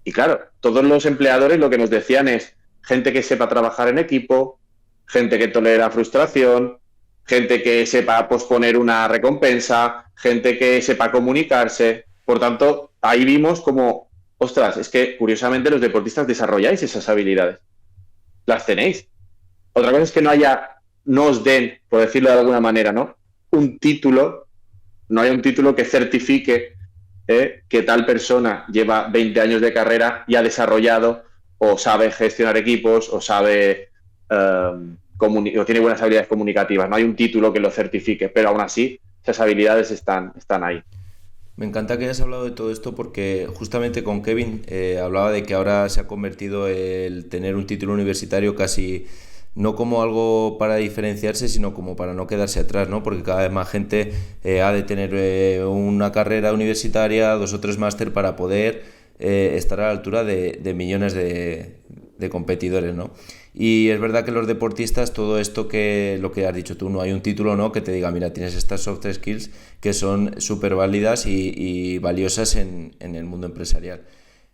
Speaker 1: Y claro, todos los empleadores lo que nos decían es gente que sepa trabajar en equipo, gente que tolera frustración, gente que sepa posponer una recompensa, gente que sepa comunicarse. Por tanto, ahí vimos como, ostras, es que curiosamente los deportistas desarrolláis esas habilidades. Las tenéis. Otra cosa es que no os den, por decirlo de alguna manera, ¿no? No hay un título que certifique que tal persona lleva 20 años de carrera y ha desarrollado o sabe gestionar equipos o sabe o tiene buenas habilidades comunicativas. No hay un título que lo certifique, pero aún así esas habilidades están ahí.
Speaker 2: Me encanta que hayas hablado de todo esto porque justamente con Kevin hablaba de que ahora se ha convertido el tener un título universitario casi no como algo para diferenciarse, sino como para no quedarse atrás, ¿no? Porque cada vez más gente ha de tener una carrera universitaria, 2 o 3 máster para poder estar a la altura de millones de competidores, ¿no? Y es verdad que los deportistas, todo esto que lo que has dicho tú, no hay un título, ¿no?, que te diga, mira, tienes estas soft skills que son súper válidas y valiosas en el mundo empresarial.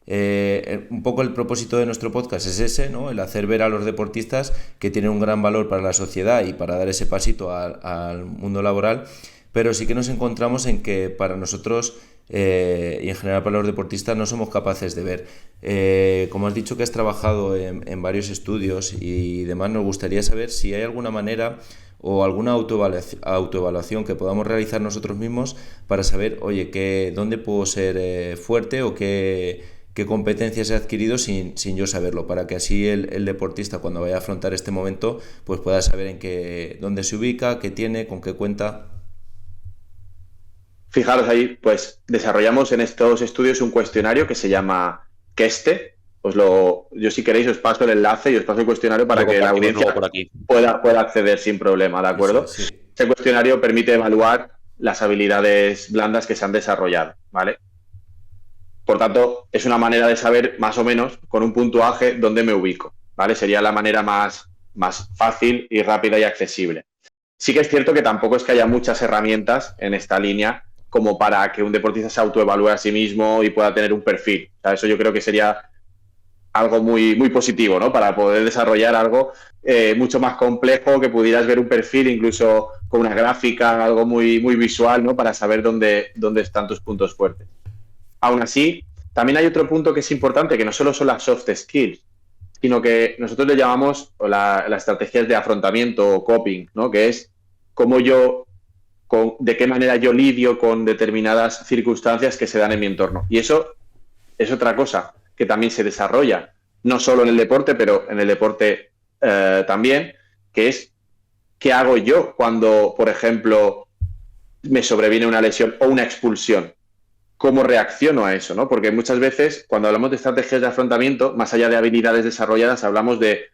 Speaker 2: Un poco el propósito de nuestro podcast es ese, ¿no? El hacer ver a los deportistas que tienen un gran valor para la sociedad y para dar ese pasito al mundo laboral, pero sí que nos encontramos en que para nosotros y en general para los deportistas no somos capaces de ver. Como has dicho que has trabajado en varios estudios y demás, nos gustaría saber si hay alguna manera o alguna autoevaluación que podamos realizar nosotros mismos para saber, oye, dónde puedo ser fuerte o qué competencias he adquirido sin yo saberlo, para que así el deportista, cuando vaya a afrontar este momento, pues pueda saber dónde se ubica, qué tiene, con qué cuenta.
Speaker 1: Fijaros ahí, pues desarrollamos en estos estudios un cuestionario que se llama QESTE. Yo si queréis os paso el enlace y os paso el cuestionario para que la audiencia pueda acceder sin problema, ¿de acuerdo?
Speaker 2: Sí.
Speaker 1: Este cuestionario permite evaluar las habilidades blandas que se han desarrollado, ¿vale? Por tanto, es una manera de saber más o menos con un puntuaje dónde me ubico, ¿vale? Sería la manera más fácil y rápida y accesible. Sí que es cierto que tampoco es que haya muchas herramientas en esta línea como para que un deportista se autoevalúe a sí mismo y pueda tener un perfil. O sea, eso yo creo que sería algo muy, muy positivo, ¿no? Para poder desarrollar algo mucho más complejo, que pudieras ver un perfil incluso con una gráfica, algo muy, muy visual, ¿no? Para saber dónde están tus puntos fuertes. Aún así, también hay otro punto que es importante, que no solo son las soft skills, sino que nosotros le llamamos las estrategias de afrontamiento o coping, ¿no? Que es de qué manera yo lidio con determinadas circunstancias que se dan en mi entorno. Y eso es otra cosa que también se desarrolla, no solo en el deporte, pero en el deporte también, que es qué hago yo cuando, por ejemplo, me sobreviene una lesión o una expulsión. ¿Cómo reacciono a eso, ¿no? Porque muchas veces, cuando hablamos de estrategias de afrontamiento, más allá de habilidades desarrolladas, hablamos de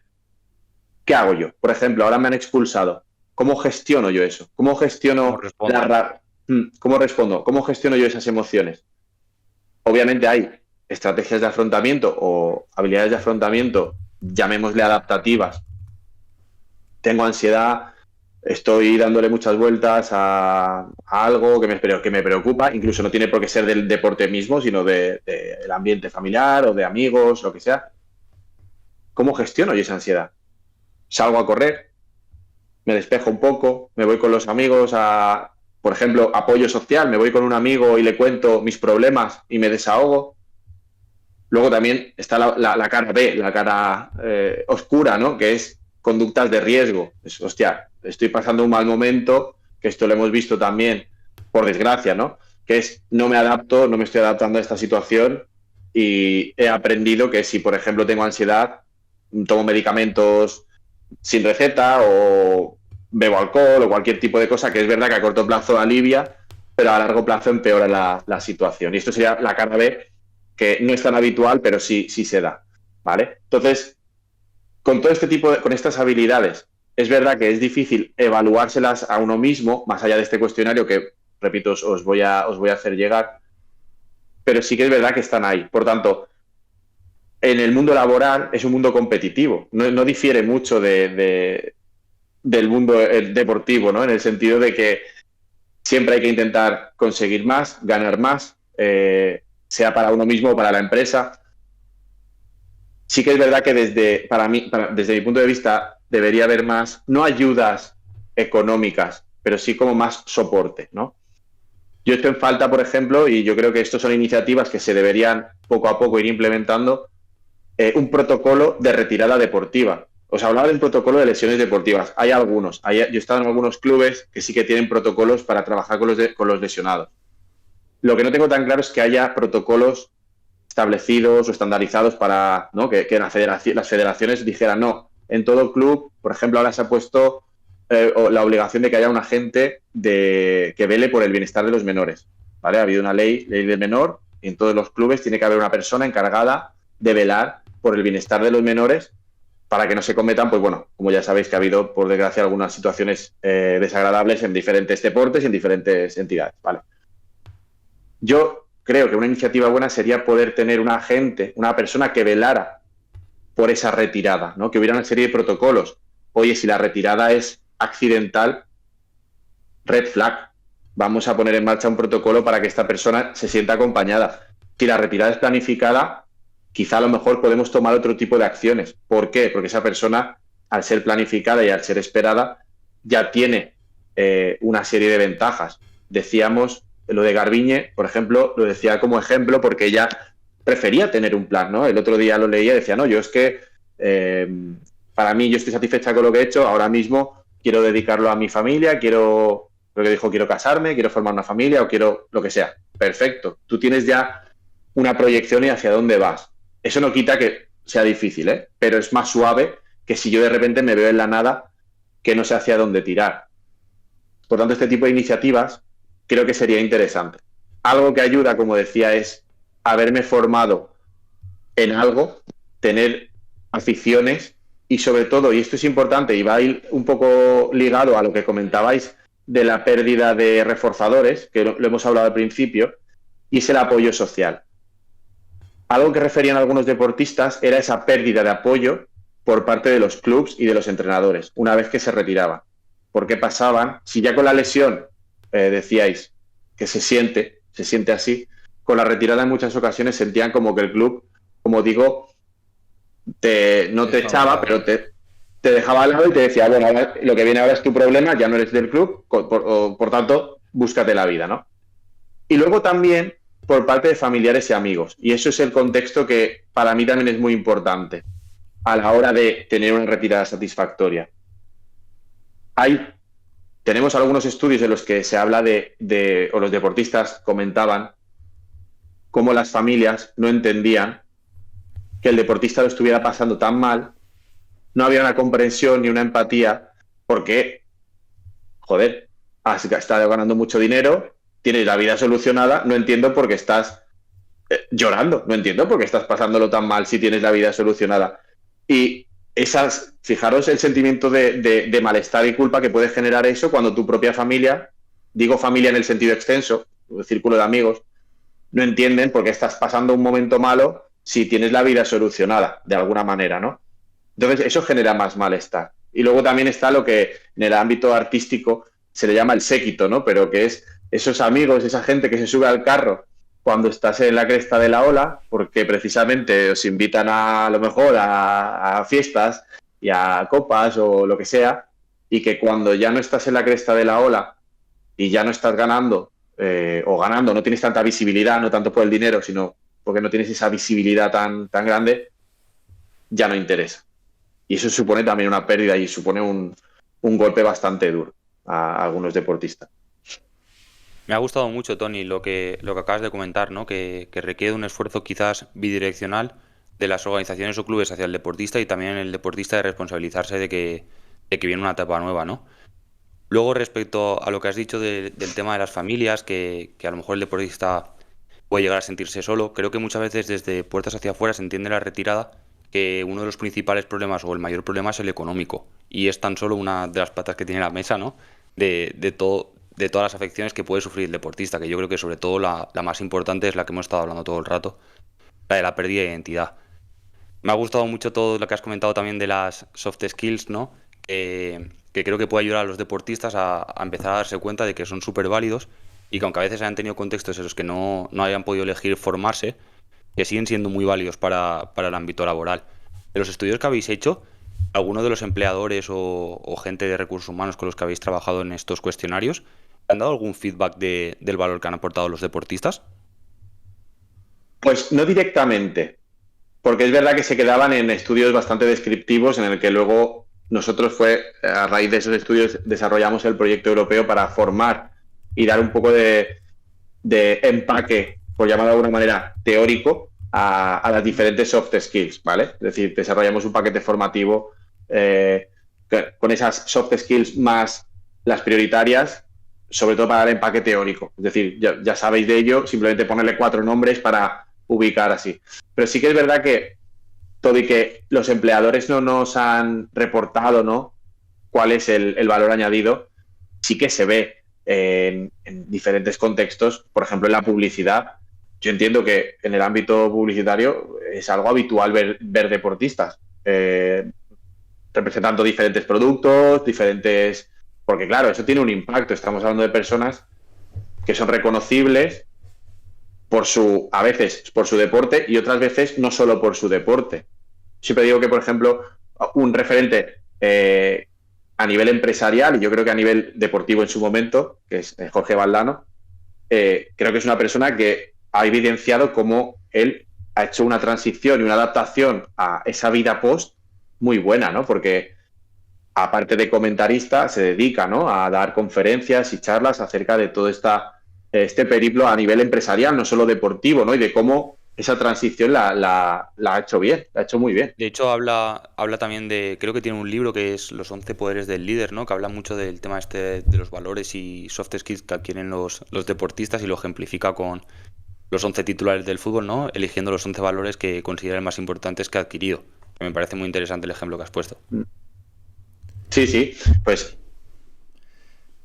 Speaker 1: ¿qué hago yo? Por ejemplo, ahora me han expulsado. ¿Cómo gestiono yo eso? ¿Cómo gestiono ¿Cómo respondo? ¿Cómo gestiono yo esas emociones? Obviamente hay estrategias de afrontamiento o habilidades de afrontamiento, llamémosle adaptativas. Tengo ansiedad, estoy dándole muchas vueltas a algo que me preocupa, incluso no tiene por qué ser del deporte mismo, sino del ambiente familiar o de amigos, lo que sea. ¿Cómo gestiono yo esa ansiedad? Salgo a correr, me despejo un poco, me voy con los amigos por ejemplo, apoyo social, me voy con un amigo y le cuento mis problemas y me desahogo. Luego también está la cara B, la cara oscura, ¿no? Que es conductas de riesgo. Hostia, estoy pasando un mal momento, que esto lo hemos visto también, por desgracia, ¿no? Que es, no me estoy adaptando a esta situación y he aprendido que si, por ejemplo, tengo ansiedad, tomo medicamentos sin receta o bebo alcohol o cualquier tipo de cosa, que es verdad que a corto plazo alivia, pero a largo plazo empeora la situación. Y esto sería la cara B, que no es tan habitual, pero sí se da, ¿vale? Entonces, con todo con estas habilidades, es verdad que es difícil evaluárselas a uno mismo, más allá de este cuestionario que, repito, os voy a hacer llegar, pero sí que es verdad que están ahí. Por tanto, en el mundo laboral es un mundo competitivo, no difiere mucho del mundo deportivo, ¿no? En el sentido de que siempre hay que intentar conseguir más, ganar más, sea para uno mismo o para la empresa. Sí que es verdad que desde mi punto de vista, debería haber más, no ayudas económicas, pero sí como más soporte, ¿no? Yo estoy en falta, por ejemplo, y yo creo que estas son iniciativas que se deberían poco a poco ir implementando, un protocolo de retirada deportiva. Os hablaba del protocolo de lesiones deportivas. Hay algunos. Yo he estado en algunos clubes que sí que tienen protocolos para trabajar con los lesionados. Lo que no tengo tan claro es que haya protocolos establecidos o estandarizados para, ¿no? que las federaciones dijeran, no, en todo club, por ejemplo, ahora se ha puesto la obligación de que haya un agente que vele por el bienestar de los menores, ¿vale? Ha habido una ley del menor, y en todos los clubes tiene que haber una persona encargada de velar por el bienestar de los menores para que no se cometan, pues bueno, como ya sabéis que ha habido, por desgracia, algunas situaciones desagradables en diferentes deportes y en diferentes entidades, ¿vale? Yo creo que una iniciativa buena sería poder tener un agente, una persona que velara por esa retirada, ¿no? Que hubiera una serie de protocolos. Oye, si la retirada es accidental, red flag. Vamos a poner en marcha un protocolo para que esta persona se sienta acompañada. Si la retirada es planificada, quizá a lo mejor podemos tomar otro tipo de acciones. ¿Por qué? Porque esa persona, al ser planificada y al ser esperada, ya tiene una serie de ventajas. Decíamos lo de Garbiñe, por ejemplo, lo decía como ejemplo porque ella prefería tener un plan, ¿no? El otro día lo leía y decía, no, yo es que para mí yo estoy satisfecha con lo que he hecho, ahora mismo quiero dedicarlo a mi familia, quiero, lo que dijo, quiero casarme, quiero formar una familia o quiero lo que sea. Perfecto. Tú tienes ya una proyección y hacia dónde vas. Eso no quita que sea difícil, ¿eh? Pero es más suave que si yo de repente me veo en la nada que no sé hacia dónde tirar. Por tanto, este tipo de iniciativas creo que sería interesante. Algo que ayuda, como decía, es haberme formado en algo, tener aficiones y sobre todo, y esto es importante y va a ir un poco ligado a lo que comentabais de la pérdida de reforzadores, que lo hemos hablado al principio, y es el apoyo social. Algo que referían algunos deportistas era esa pérdida de apoyo por parte de los clubs y de los entrenadores, una vez que se retiraban. ¿Por qué pasaban? Si ya con la lesión decíais que se siente así, con la retirada en muchas ocasiones sentían como que el club, como digo, no te echaba, pero te dejaba al lado y te decía, bueno, ahora, lo que viene ahora es tu problema, ya no eres del club, por tanto, búscate la vida, ¿no? Y luego también por parte de familiares y amigos. Y eso es el contexto que para mí también es muy importante a la hora de tener una retirada satisfactoria. Tenemos algunos estudios en los que se habla o los deportistas comentaban cómo las familias no entendían que el deportista lo estuviera pasando tan mal, no había una comprensión ni una empatía, porque, joder, has estado ganando mucho dinero, tienes la vida solucionada, no entiendo por qué estás llorando, no entiendo por qué estás pasándolo tan mal si tienes la vida solucionada. Y fijaros el sentimiento de malestar y culpa que puede generar eso cuando tu propia familia, digo familia en el sentido extenso, el círculo de amigos, no entienden por qué estás pasando un momento malo si tienes la vida solucionada, de alguna manera, ¿no? Entonces, eso genera más malestar. Y luego también está lo que en el ámbito artístico se le llama el séquito, ¿no? Pero que es esos amigos, esa gente que se sube al carro cuando estás en la cresta de la ola, porque precisamente os invitan a lo mejor a fiestas y a copas o lo que sea, y que cuando ya no estás en la cresta de la ola y ya no estás ganando, o ganando, no tienes tanta visibilidad, no tanto por el dinero, sino porque no tienes esa visibilidad tan grande, ya no interesa. Y eso supone también una pérdida y supone un golpe bastante duro a algunos deportistas.
Speaker 3: Me ha gustado mucho, Tony, lo que acabas de comentar, ¿no? Que requiere un esfuerzo quizás bidireccional de las organizaciones o clubes hacia el deportista y también el deportista de responsabilizarse de que viene una etapa nueva, ¿no? Luego, respecto a lo que has dicho del tema de las familias, que a lo mejor el deportista puede llegar a sentirse solo, creo que muchas veces desde puertas hacia afuera se entiende la retirada que uno de los principales problemas o el mayor problema es el económico. Y es tan solo una de las patas que tiene la mesa, ¿no? De todas las afecciones que puede sufrir el deportista, que yo creo que sobre todo la más importante es la que hemos estado hablando todo el rato, la de la pérdida de identidad. Me ha gustado mucho todo lo que has comentado también de las soft skills, ¿no? Que creo que puede ayudar a los deportistas a empezar a darse cuenta de que son súper válidos y que aunque a veces hayan tenido contextos en los que no hayan podido elegir formarse, que siguen siendo muy válidos para el ámbito laboral. De los estudios que habéis hecho, ¿alguno de los empleadores o gente de recursos humanos con los que habéis trabajado en estos cuestionarios han dado algún feedback del valor que han aportado los deportistas?
Speaker 1: Pues no directamente, porque es verdad que se quedaban en estudios bastante descriptivos en el que luego nosotros a raíz de esos estudios desarrollamos el proyecto europeo para formar y dar un poco de empaque, por llamarlo de alguna manera, teórico a las diferentes soft skills, ¿vale? Es decir, desarrollamos un paquete formativo con esas soft skills más las prioritarias, sobre todo para dar empaque teórico. Es decir, ya sabéis de ello, simplemente ponerle 4 nombres para ubicar así. Pero sí que es verdad que todo y que los empleadores no nos han reportado, ¿no?, cuál es el valor añadido, sí que se ve en diferentes contextos, por ejemplo, en la publicidad. Yo entiendo que en el ámbito publicitario es algo habitual ver deportistas representando diferentes productos, porque claro, eso tiene un impacto. Estamos hablando de personas que son reconocibles a veces por su deporte y otras veces no solo por su deporte. Siempre digo que, por ejemplo, un referente a nivel empresarial, y yo creo que a nivel deportivo en su momento, que es Jorge Valdano, creo que es una persona que ha evidenciado cómo él ha hecho una transición y una adaptación a esa vida post muy buena, ¿no? Porque aparte de comentarista, se dedica, ¿no?, a dar conferencias y charlas acerca de todo este periplo a nivel empresarial, no solo deportivo, ¿no?, y de cómo esa transición la ha hecho bien, la ha hecho muy bien.
Speaker 3: De hecho, habla también de, creo que tiene un libro que es Los 11 poderes del líder, ¿no? Que habla mucho del tema este de los valores y soft skills que adquieren los deportistas y lo ejemplifica con los 11 titulares del fútbol, ¿no? Eligiendo los 11 valores que considera más importantes que ha adquirido. Me parece muy interesante el ejemplo que has puesto.
Speaker 1: Sí, sí, pues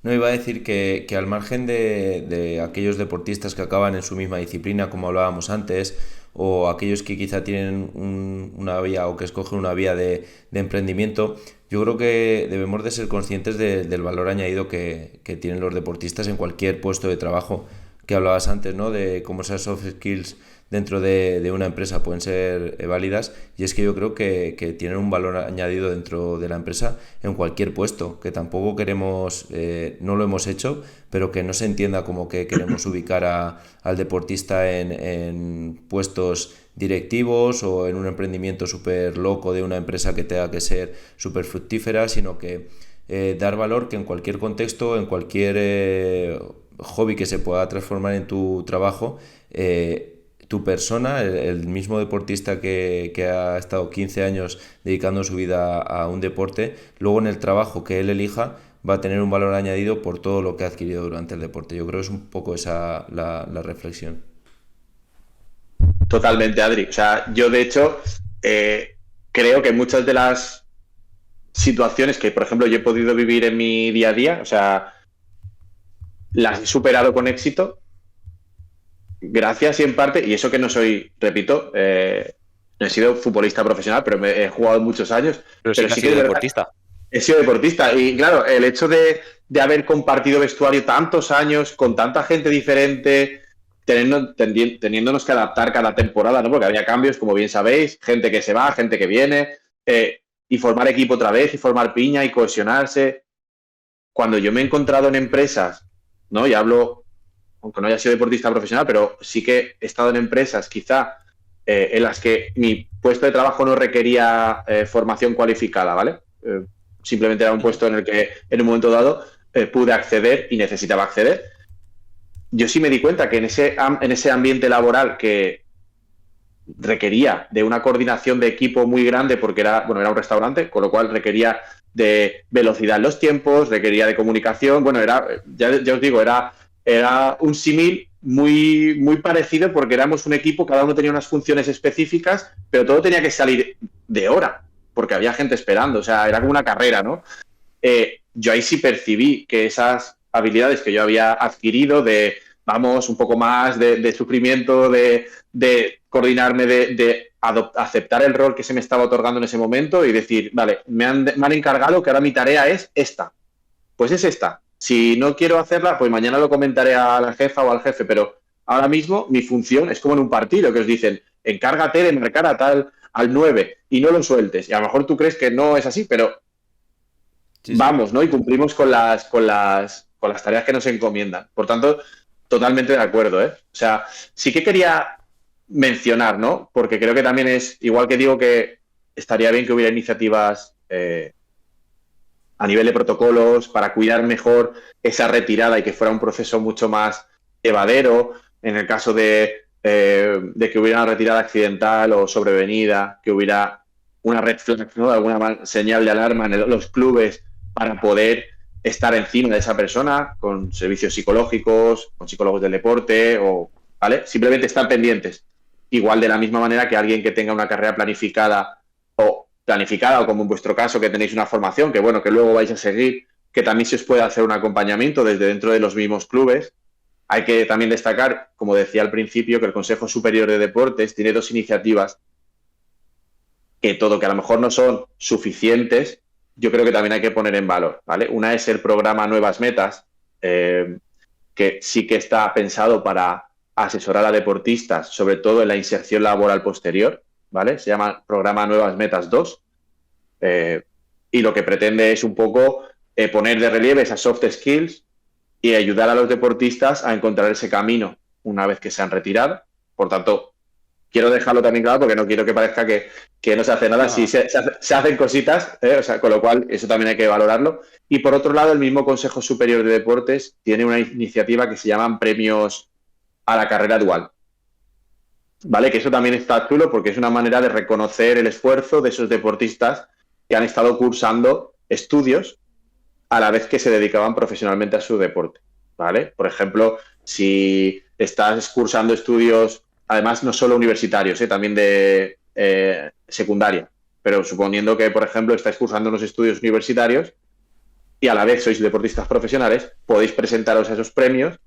Speaker 2: No, iba a decir que al margen de aquellos deportistas que acaban en su misma disciplina, como hablábamos antes, o aquellos que quizá tienen una vía o que escogen una vía de emprendimiento, yo creo que debemos de ser conscientes del valor añadido que tienen los deportistas en cualquier puesto de trabajo que hablabas antes, ¿no? De cómo esas soft skills dentro de una empresa pueden ser válidas, y es que yo creo que tienen un valor añadido dentro de la empresa en cualquier puesto, que tampoco queremos, no lo hemos hecho, pero que no se entienda como que queremos ubicar al deportista en puestos directivos o en un emprendimiento súper loco de una empresa que tenga que ser súper fructífera, sino que dar valor que en cualquier contexto, en cualquier hobby que se pueda transformar en tu trabajo, tu persona, el mismo deportista que ha estado 15 años dedicando su vida a un deporte, luego en el trabajo que él elija va a tener un valor añadido por todo lo que ha adquirido durante el deporte. Yo creo que es un poco esa la reflexión.
Speaker 1: totalmente, Adri. O sea, yo de hecho creo que muchas de las situaciones que, por ejemplo, yo he podido vivir en mi día a día, o sea, las he superado con éxito, gracias y en parte, y eso que no soy, repito, no he sido futbolista profesional, pero he jugado muchos años,
Speaker 3: Pero sí
Speaker 1: pero
Speaker 3: que has
Speaker 1: sí que
Speaker 3: sido
Speaker 1: de verdad
Speaker 3: deportista.
Speaker 1: he sido deportista. Y claro, el hecho de haber compartido vestuario tantos años con tanta gente diferente, teniéndonos que adaptar cada temporada, ¿no? Porque había cambios, como bien sabéis, gente que se va, gente que viene, y formar equipo otra vez, y formar piña y cohesionarse. Cuando yo me he encontrado en empresas, ¿no? Y hablo, aunque no haya sido deportista profesional, pero sí que he estado en empresas quizá en las que mi puesto de trabajo no requería formación cualificada, ¿vale? Simplemente era un puesto en el que en un momento dado pude acceder y necesitaba acceder. Yo sí me di cuenta que en ese ambiente laboral que requería de una coordinación de equipo muy grande, porque era un restaurante, con lo cual requería de velocidad en los tiempos, requería de comunicación, ya os digo, era un símil muy parecido, porque éramos un equipo, cada uno tenía unas funciones específicas, pero todo tenía que salir de hora, porque había gente esperando, o sea, era como una carrera, ¿no? Yo ahí sí percibí que esas habilidades que yo había adquirido vamos, un poco más de sufrimiento, de coordinarme, de aceptar el rol que se me estaba otorgando en ese momento y decir, vale, me han encargado que ahora mi tarea es esta. Pues es esta. Si no quiero hacerla, pues mañana lo comentaré a la jefa o al jefe, pero ahora mismo mi función es como en un partido, que os dicen, encárgate de marcar a tal al 9 y no lo sueltes. Y a lo mejor tú crees que no es así, pero
Speaker 2: Sí, sí.
Speaker 1: vamos, ¿no? Y cumplimos con las tareas que nos encomiendan. Por tanto, totalmente de acuerdo, ¿eh? O sea, sí que quería mencionar, ¿no? Porque creo que también es, igual que digo que estaría bien que hubiera iniciativas a nivel de protocolos para cuidar mejor esa retirada y que fuera un proceso mucho más llevadero, en el caso de que hubiera una retirada accidental o sobrevenida, que hubiera una red flag, ¿no? Alguna señal de alarma en los clubes para poder estar encima de esa persona con servicios psicológicos, con psicólogos del deporte, ¿vale? Simplemente estar pendientes. Igual de la misma manera que alguien que tenga una carrera planificada o como en vuestro caso que tenéis una formación que bueno, que luego vais a seguir, que también se os puede hacer un acompañamiento desde dentro de los mismos clubes. Hay que también destacar, como decía al principio, que el Consejo Superior de Deportes tiene dos iniciativas que a lo mejor no son suficientes, yo creo que también hay que poner en valor, ¿vale? Una es el programa Nuevas Metas, que sí que está pensado para asesorar a deportistas, sobre todo en la inserción laboral posterior, ¿vale? Se llama programa Nuevas Metas 2, y lo que pretende es un poco poner de relieve esas soft skills y ayudar a los deportistas a encontrar ese camino una vez que se han retirado. Por tanto, quiero dejarlo también claro porque no quiero que parezca que no se hace nada.
Speaker 3: No,
Speaker 1: Sí, se hacen cositas, o sea, con lo cual eso también hay que valorarlo. Y por otro lado, el mismo Consejo Superior de Deportes tiene una iniciativa que se llaman premios a la carrera dual. ¿Vale? Que eso también está chulo porque es una manera de reconocer el esfuerzo de esos deportistas que han estado cursando estudios a la vez que se dedicaban profesionalmente a su deporte, ¿vale? Por ejemplo, si estás cursando estudios, además no solo universitarios, también de secundaria, pero suponiendo que, por ejemplo, estáis cursando unos estudios universitarios y a la vez sois deportistas profesionales, podéis presentaros a esos premios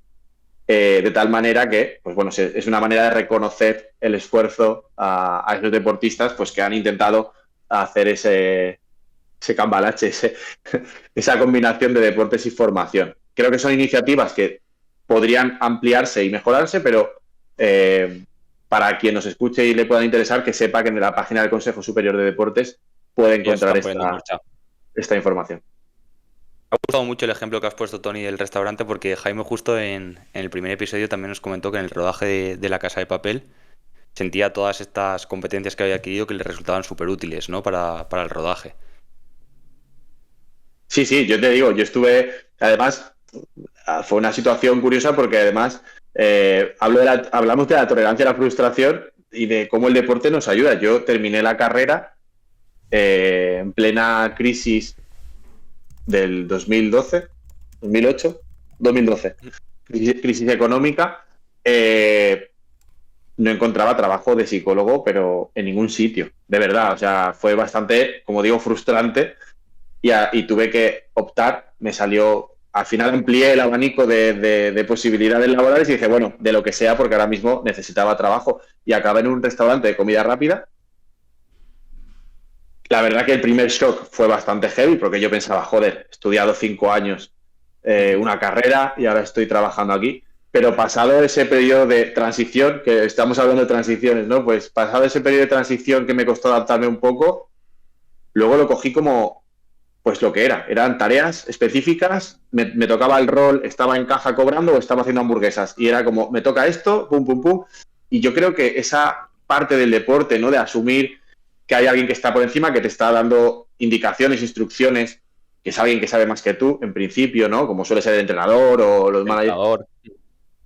Speaker 1: de tal manera que, pues bueno, es una manera de reconocer el esfuerzo a esos deportistas pues que han intentado hacer ese cambalache, esa combinación de deportes y formación. Creo que son iniciativas que podrían ampliarse y mejorarse, pero para quien nos escuche y le pueda interesar, que sepa que en la página del Consejo Superior de Deportes puede
Speaker 3: ya se
Speaker 1: encontrar
Speaker 3: están poniendo en marcha.
Speaker 1: esta información.
Speaker 3: Me ha gustado mucho el ejemplo que has puesto, Tony, del restaurante, porque Jaime justo en el primer episodio también nos comentó que en el rodaje de La Casa de Papel sentía todas estas competencias que había adquirido que le resultaban súper útiles, ¿no? Para el rodaje.
Speaker 1: Sí, sí, yo te digo, yo estuve, además, fue una situación curiosa porque además hablamos de la tolerancia a la frustración y de cómo el deporte nos ayuda. Yo terminé la carrera en plena crisis del 2012, 2008, 2012, crisis económica. No encontraba trabajo de psicólogo, pero en ningún sitio, de verdad. O sea, fue bastante, como digo, frustrante y tuve que optar. Me salió, al final amplié el abanico de posibilidades laborales y dije, bueno, de lo que sea, porque ahora mismo necesitaba trabajo. Y acabé en un restaurante de comida rápida. La verdad que el primer shock fue bastante heavy porque yo pensaba, joder, he estudiado 5 años una carrera y ahora estoy trabajando aquí. Pero pasado ese periodo de transición, que estamos hablando de transiciones, ¿no? Pues pasado ese periodo de transición que me costó adaptarme un poco, luego lo cogí como, pues lo que era. Eran tareas específicas, me tocaba el rol, estaba en caja cobrando o estaba haciendo hamburguesas. Y era como, me toca esto, pum, pum, pum. Y yo creo que esa parte del deporte, ¿no? De asumir que hay alguien que está por encima, que te está dando indicaciones, instrucciones, que es alguien que sabe más que tú, en principio, ¿no? Como suele ser el entrenador o los managers.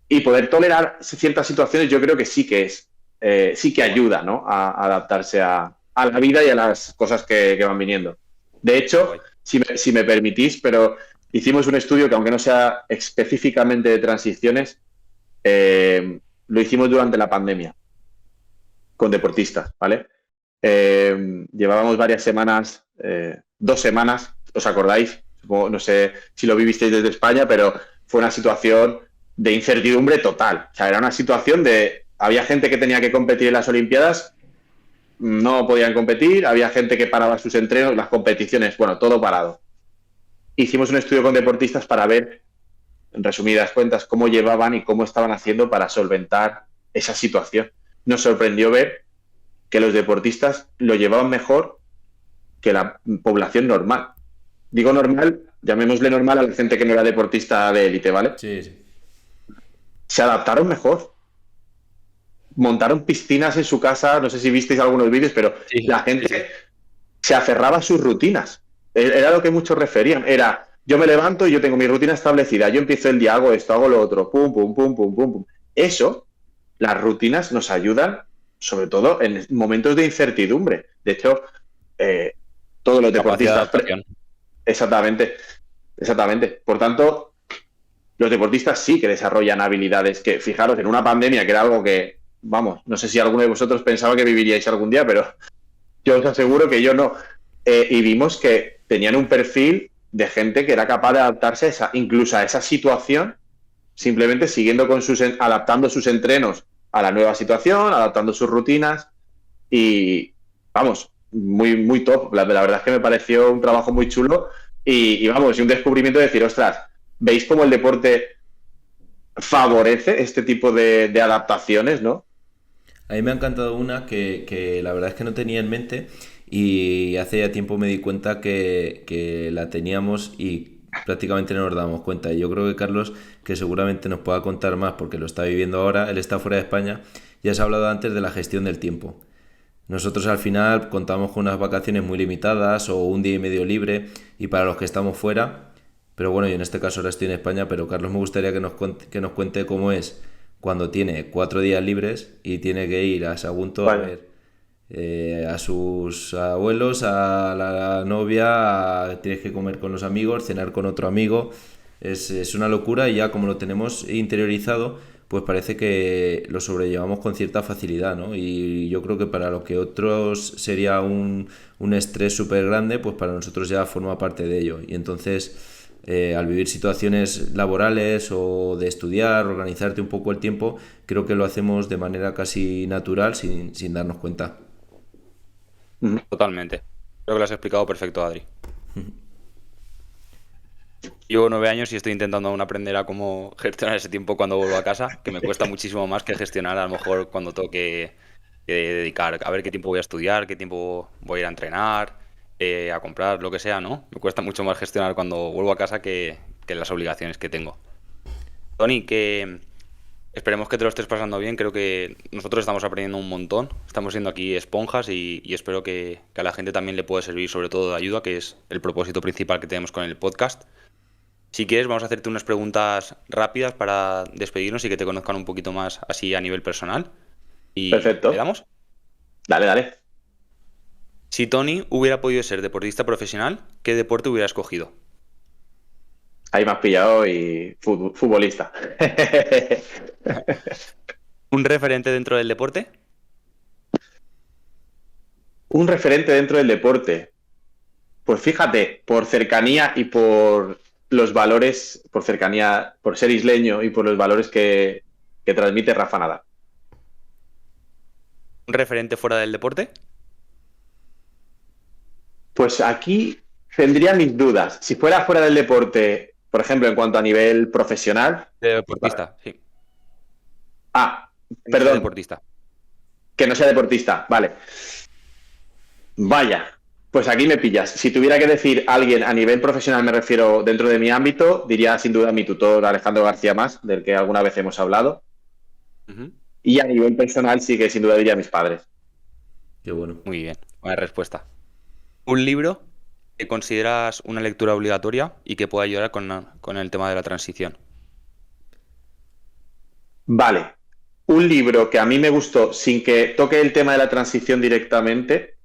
Speaker 1: Y poder tolerar ciertas situaciones, yo creo que sí que sí que ayuda, ¿no? A adaptarse a la vida y a las cosas que van viniendo. De hecho, si me permitís, pero hicimos un estudio que, aunque no sea específicamente de transiciones, lo hicimos durante la pandemia con deportistas, ¿vale? Llevábamos varias semanas, 2 semanas, ¿os acordáis? No sé si lo vivisteis desde España, pero fue una situación de incertidumbre total. O sea, era una situación de... Había gente que tenía que competir en las Olimpiadas, no podían competir, había gente que paraba sus entrenos, las competiciones, bueno, todo parado. Hicimos un estudio con deportistas para ver, en resumidas cuentas, cómo llevaban y cómo estaban haciendo para solventar esa situación. Nos sorprendió ver que los deportistas lo llevaban mejor que la población normal. Digo normal, llamémosle normal a la gente que no era deportista de élite, ¿vale?
Speaker 2: Sí, sí.
Speaker 1: Se adaptaron mejor. Montaron piscinas en su casa, no sé si visteis algunos vídeos, pero
Speaker 3: Sí,
Speaker 1: la gente
Speaker 3: sí.
Speaker 1: se aferraba a sus rutinas. Era lo que muchos referían. Era, yo me levanto y yo tengo mi rutina establecida. Yo empiezo el día, hago esto, hago lo otro, pum, pum, pum, pum, pum, pum. Eso, las rutinas nos ayudan, sobre todo en momentos de incertidumbre. De hecho, todos los
Speaker 3: Capacidad de
Speaker 1: deportistas...
Speaker 3: adaptación.
Speaker 1: Exactamente, exactamente. Por tanto, los deportistas sí que desarrollan habilidades que, fijaros, en una pandemia, que era algo que, vamos, no sé si alguno de vosotros pensaba que viviríais algún día, pero yo os aseguro que yo no. Y vimos que tenían un perfil de gente que era capaz de adaptarse incluso a esa situación, simplemente siguiendo adaptando sus entrenos a la nueva situación, adaptando sus rutinas y, vamos, muy, muy top. La verdad es que me pareció un trabajo muy chulo y vamos, y un descubrimiento de decir, ostras, ¿veis cómo el deporte favorece este tipo de adaptaciones, no?
Speaker 2: A mí me ha encantado una que la verdad es que no tenía en mente y hace ya tiempo me di cuenta que la teníamos y prácticamente no nos dábamos cuenta. Y yo creo que Carlos, que seguramente nos pueda contar más porque lo está viviendo ahora, él está fuera de España Ya has hablado antes de la gestión del tiempo. Nosotros al final contamos con unas vacaciones muy limitadas o un día y medio libre y para los que estamos fuera, pero bueno, yo en este caso ahora estoy en España, pero Carlos me gustaría que nos cuente cómo es cuando tiene 4 días libres y tiene que ir a Sagunto a
Speaker 1: Vale.
Speaker 2: ver a sus abuelos, a la novia, tienes que comer con los amigos, cenar con otro amigo. Es una locura y ya como lo tenemos interiorizado, pues parece que lo sobrellevamos con cierta facilidad, ¿no? Y yo creo que para lo que otros sería un estrés súper grande, pues para nosotros ya forma parte de ello. Y entonces, al vivir situaciones laborales o de estudiar, organizarte un poco el tiempo, creo que lo hacemos de manera casi natural sin darnos cuenta.
Speaker 1: Ujú.
Speaker 3: Totalmente. Creo que lo has explicado perfecto, Adri. Llevo 9 años y estoy intentando aún aprender a cómo gestionar ese tiempo cuando vuelvo a casa, que me cuesta muchísimo más que gestionar a lo mejor cuando tengo que dedicar, a ver qué tiempo voy a estudiar, qué tiempo voy a ir a entrenar, a comprar, lo que sea, ¿no? Me cuesta mucho más gestionar cuando vuelvo a casa que las obligaciones que tengo. Tony, que esperemos que te lo estés pasando bien. Creo que nosotros estamos aprendiendo un montón. Estamos siendo aquí esponjas y espero que a la gente también le pueda servir sobre todo de ayuda, que es el propósito principal que tenemos con el podcast. Si quieres, vamos a hacerte unas preguntas rápidas para despedirnos y que te conozcan un poquito más así a nivel personal. ¿Y le
Speaker 1: Perfecto.
Speaker 3: damos?
Speaker 1: Dale, dale.
Speaker 3: Si Tony hubiera podido ser deportista profesional, ¿qué deporte hubiera escogido?
Speaker 1: Ahí me has pillado y futbolista.
Speaker 3: ¿Un referente dentro del deporte?
Speaker 1: Un referente dentro del deporte. Pues fíjate, por cercanía y por los valores, por cercanía, por ser isleño y por los valores que transmite Rafa Nadal.
Speaker 3: ¿Un referente fuera del deporte?
Speaker 1: Pues aquí tendría mis dudas. Si fuera fuera del deporte, por ejemplo, en cuanto a nivel profesional.
Speaker 3: De deportista, sí.
Speaker 1: Ah,
Speaker 3: Que no sea
Speaker 1: perdón,
Speaker 3: deportista.
Speaker 1: que no sea deportista. Vale. Vaya, pues aquí me pillas. Si tuviera que decir alguien a nivel profesional, me refiero dentro de mi ámbito, diría sin duda mi tutor Alejandro García Mas, del que alguna vez hemos hablado.
Speaker 3: Ujú.
Speaker 1: Y a nivel personal sí que sin duda diría mis padres.
Speaker 2: Qué bueno.
Speaker 3: Muy bien, buena respuesta. ¿Un libro que consideras una lectura obligatoria y que pueda ayudar con el tema de la transición?
Speaker 1: Vale, un libro que a mí me gustó sin que toque el tema de la transición directamente,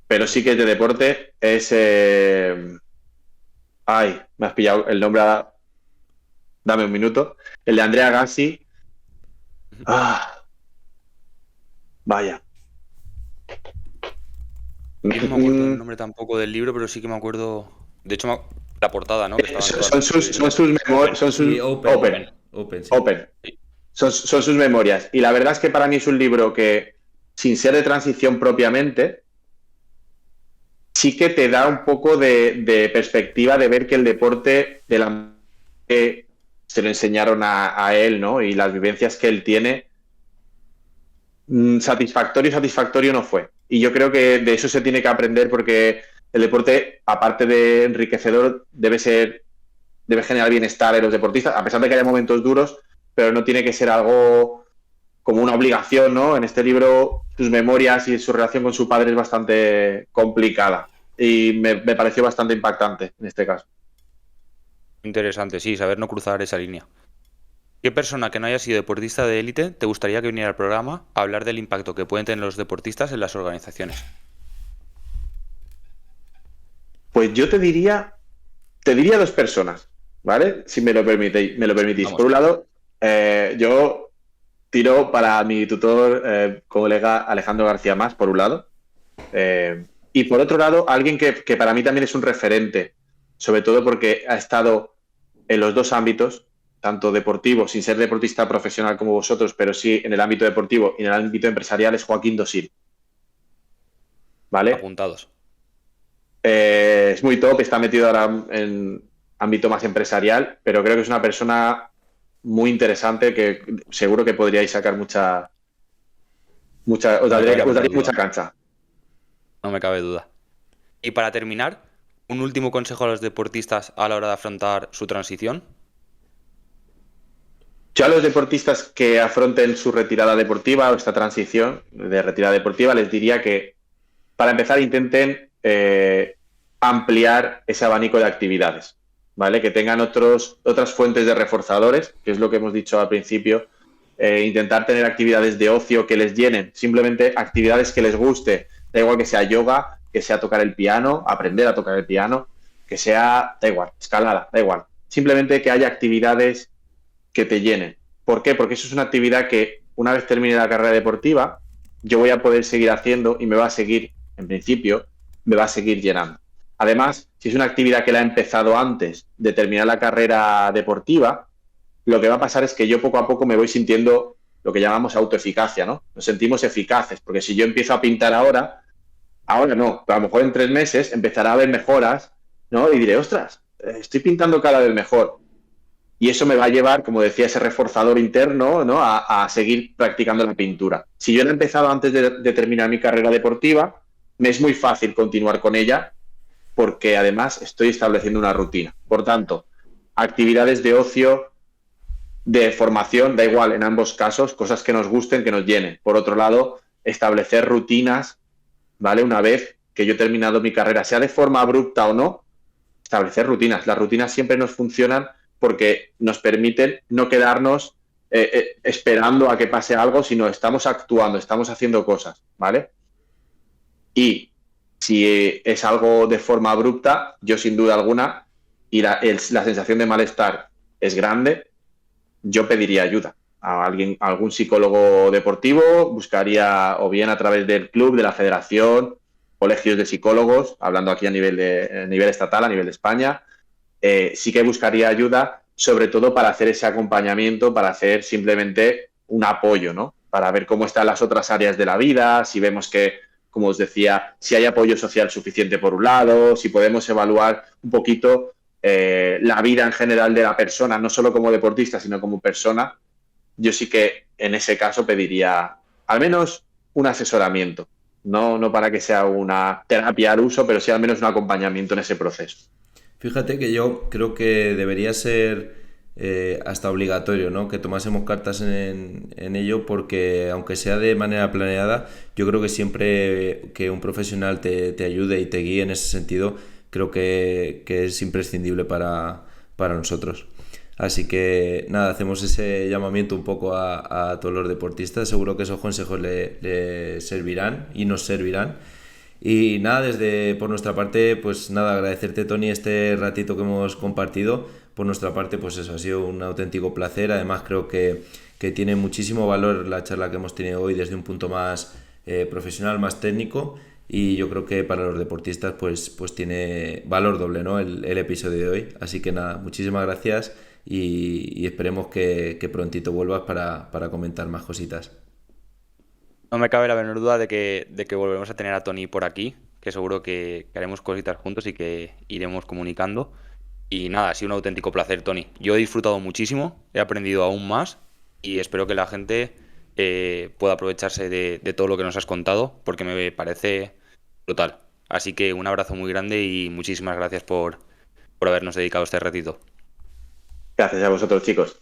Speaker 1: pero sí que es de deporte, es... Ay, me has pillado el nombre, dame un minuto. El de Andrea Gassi.
Speaker 3: Ujú.
Speaker 1: Ah, vaya.
Speaker 3: Yo no me acuerdo el nombre tampoco del libro, pero sí que me acuerdo. De hecho, la portada, ¿no? Que estaban todas
Speaker 1: Son
Speaker 3: las
Speaker 1: sus,
Speaker 3: mujeres.
Speaker 1: son sus memorias,
Speaker 3: Open.
Speaker 1: son sus
Speaker 2: Sí, Open.
Speaker 1: Open,
Speaker 3: Open.
Speaker 2: Open, sí.
Speaker 1: Open.
Speaker 3: Sí.
Speaker 1: Son sus memorias. Y la verdad es que para mí es un libro que, sin ser de transición propiamente, sí que te da un poco de perspectiva de ver que el deporte de la que se lo enseñaron a él, ¿no? Y las vivencias que él tiene, satisfactorio no fue. Y yo creo que de eso se tiene que aprender porque el deporte, aparte de enriquecedor, debe generar bienestar en los deportistas, a pesar de que haya momentos duros, pero no tiene que ser algo como una obligación, ¿no? En este libro, sus memorias y su relación con su padre es bastante complicada y me pareció bastante impactante en este caso.
Speaker 3: Interesante, sí, saber no cruzar esa línea. ¿Qué persona que no haya sido deportista de élite te gustaría que viniera al programa a hablar del impacto que pueden tener los deportistas en las organizaciones?
Speaker 1: Pues yo te diría dos personas, ¿vale? Si me lo permitís. Por
Speaker 3: Vamos.
Speaker 1: un lado, yo tiro para mi tutor, colega Alejandro García Mas, por un lado. Y por otro lado, alguien que para mí también es un referente, sobre todo porque ha estado en los dos ámbitos, tanto deportivo, sin ser deportista profesional como vosotros, pero sí en el ámbito deportivo y en el ámbito empresarial, es Joaquín Dosil, ¿vale?
Speaker 3: Apuntados.
Speaker 1: Es muy top, está metido ahora en ámbito más empresarial, pero creo que es una persona muy interesante que seguro que podríais sacar
Speaker 3: No me cabe
Speaker 1: os
Speaker 3: ninguna
Speaker 1: daría
Speaker 3: duda.
Speaker 1: mucha cancha.
Speaker 3: No me cabe duda. Y para terminar, un último consejo a los deportistas a la hora de afrontar su transición.
Speaker 1: Yo a los deportistas que afronten su retirada deportiva o esta transición de retirada deportiva les diría que, para empezar, intenten ampliar ese abanico de actividades, ¿vale? Que tengan otras fuentes de reforzadores, que es lo que hemos dicho al principio. Intentar tener actividades de ocio que les llenen, simplemente actividades que les guste. Da igual que sea yoga, que sea tocar el piano, aprender a tocar el piano, que sea, da igual, escalada, da igual. Simplemente que haya actividades que te llenen. ¿Por qué? Porque eso es una actividad que, una vez termine la carrera deportiva, yo voy a poder seguir haciendo y me va a seguir, en principio, me va a seguir llenando. Además, si es una actividad que la he empezado antes de terminar la carrera deportiva, lo que va a pasar es que yo poco a poco me voy sintiendo lo que llamamos autoeficacia, ¿no? Nos sentimos eficaces, porque si yo empiezo a pintar ahora no, pero a lo mejor en 3 meses empezará a haber mejoras, ¿no? Y diré, ostras, estoy pintando cada vez mejor. Y eso me va a llevar, como decía, ese reforzador interno, ¿no? A seguir practicando la pintura. Si yo no he empezado antes de terminar mi carrera deportiva, me es muy fácil continuar con ella, porque además estoy estableciendo una rutina. Por tanto, actividades de ocio, de formación, da igual en ambos casos, cosas que nos gusten, que nos llenen. Por otro lado, establecer rutinas, ¿vale? Una vez que yo he terminado mi carrera, sea de forma abrupta o no, establecer rutinas. Las rutinas siempre nos funcionan porque nos permiten no quedarnos esperando a que pase algo, sino estamos actuando, estamos haciendo cosas, ¿vale? Y si es algo de forma abrupta, yo sin duda alguna, y la sensación de malestar es grande, yo pediría ayuda a algún psicólogo deportivo, buscaría o bien a través del club, de la federación, colegios de psicólogos, hablando aquí a nivel estatal, a nivel de España. Sí que buscaría ayuda, sobre todo para hacer ese acompañamiento, para hacer simplemente un apoyo, ¿no? Para ver cómo están las otras áreas de la vida, si vemos que, como os decía, si hay apoyo social suficiente por un lado, si podemos evaluar un poquito la vida en general de la persona, no solo como deportista, sino como persona. Yo sí que en ese caso pediría al menos un asesoramiento, no para que sea una terapia al uso, pero sí al menos un acompañamiento en ese proceso.
Speaker 2: Fíjate que yo creo que debería ser hasta obligatorio, ¿no? Que tomásemos cartas en ello, porque aunque sea de manera planeada, yo creo que siempre que un profesional te ayude y te guíe en ese sentido, creo que es imprescindible para nosotros. Así que nada, hacemos ese llamamiento un poco a todos los deportistas. Seguro que esos consejos le servirán y nos servirán. Y nada, por nuestra parte, pues nada, agradecerte, Tony, este ratito que hemos compartido. Por nuestra parte, pues eso, ha sido un auténtico placer. Además, creo que tiene muchísimo valor la charla que hemos tenido hoy desde un punto más profesional, más técnico. Y yo creo que para los deportistas pues tiene valor doble, ¿no? El episodio de hoy. Así que nada, muchísimas gracias y esperemos que prontito vuelvas para comentar más cositas.
Speaker 3: No me cabe la menor duda de que volveremos a tener a Tony por aquí, que seguro que haremos cositas juntos y que iremos comunicando. Y nada, ha sido un auténtico placer, Tony. Yo he disfrutado muchísimo, he aprendido aún más y espero que la gente pueda aprovecharse de todo lo que nos has contado, porque me parece brutal. Así que un abrazo muy grande y muchísimas gracias por habernos dedicado este ratito.
Speaker 1: Gracias a vosotros, chicos.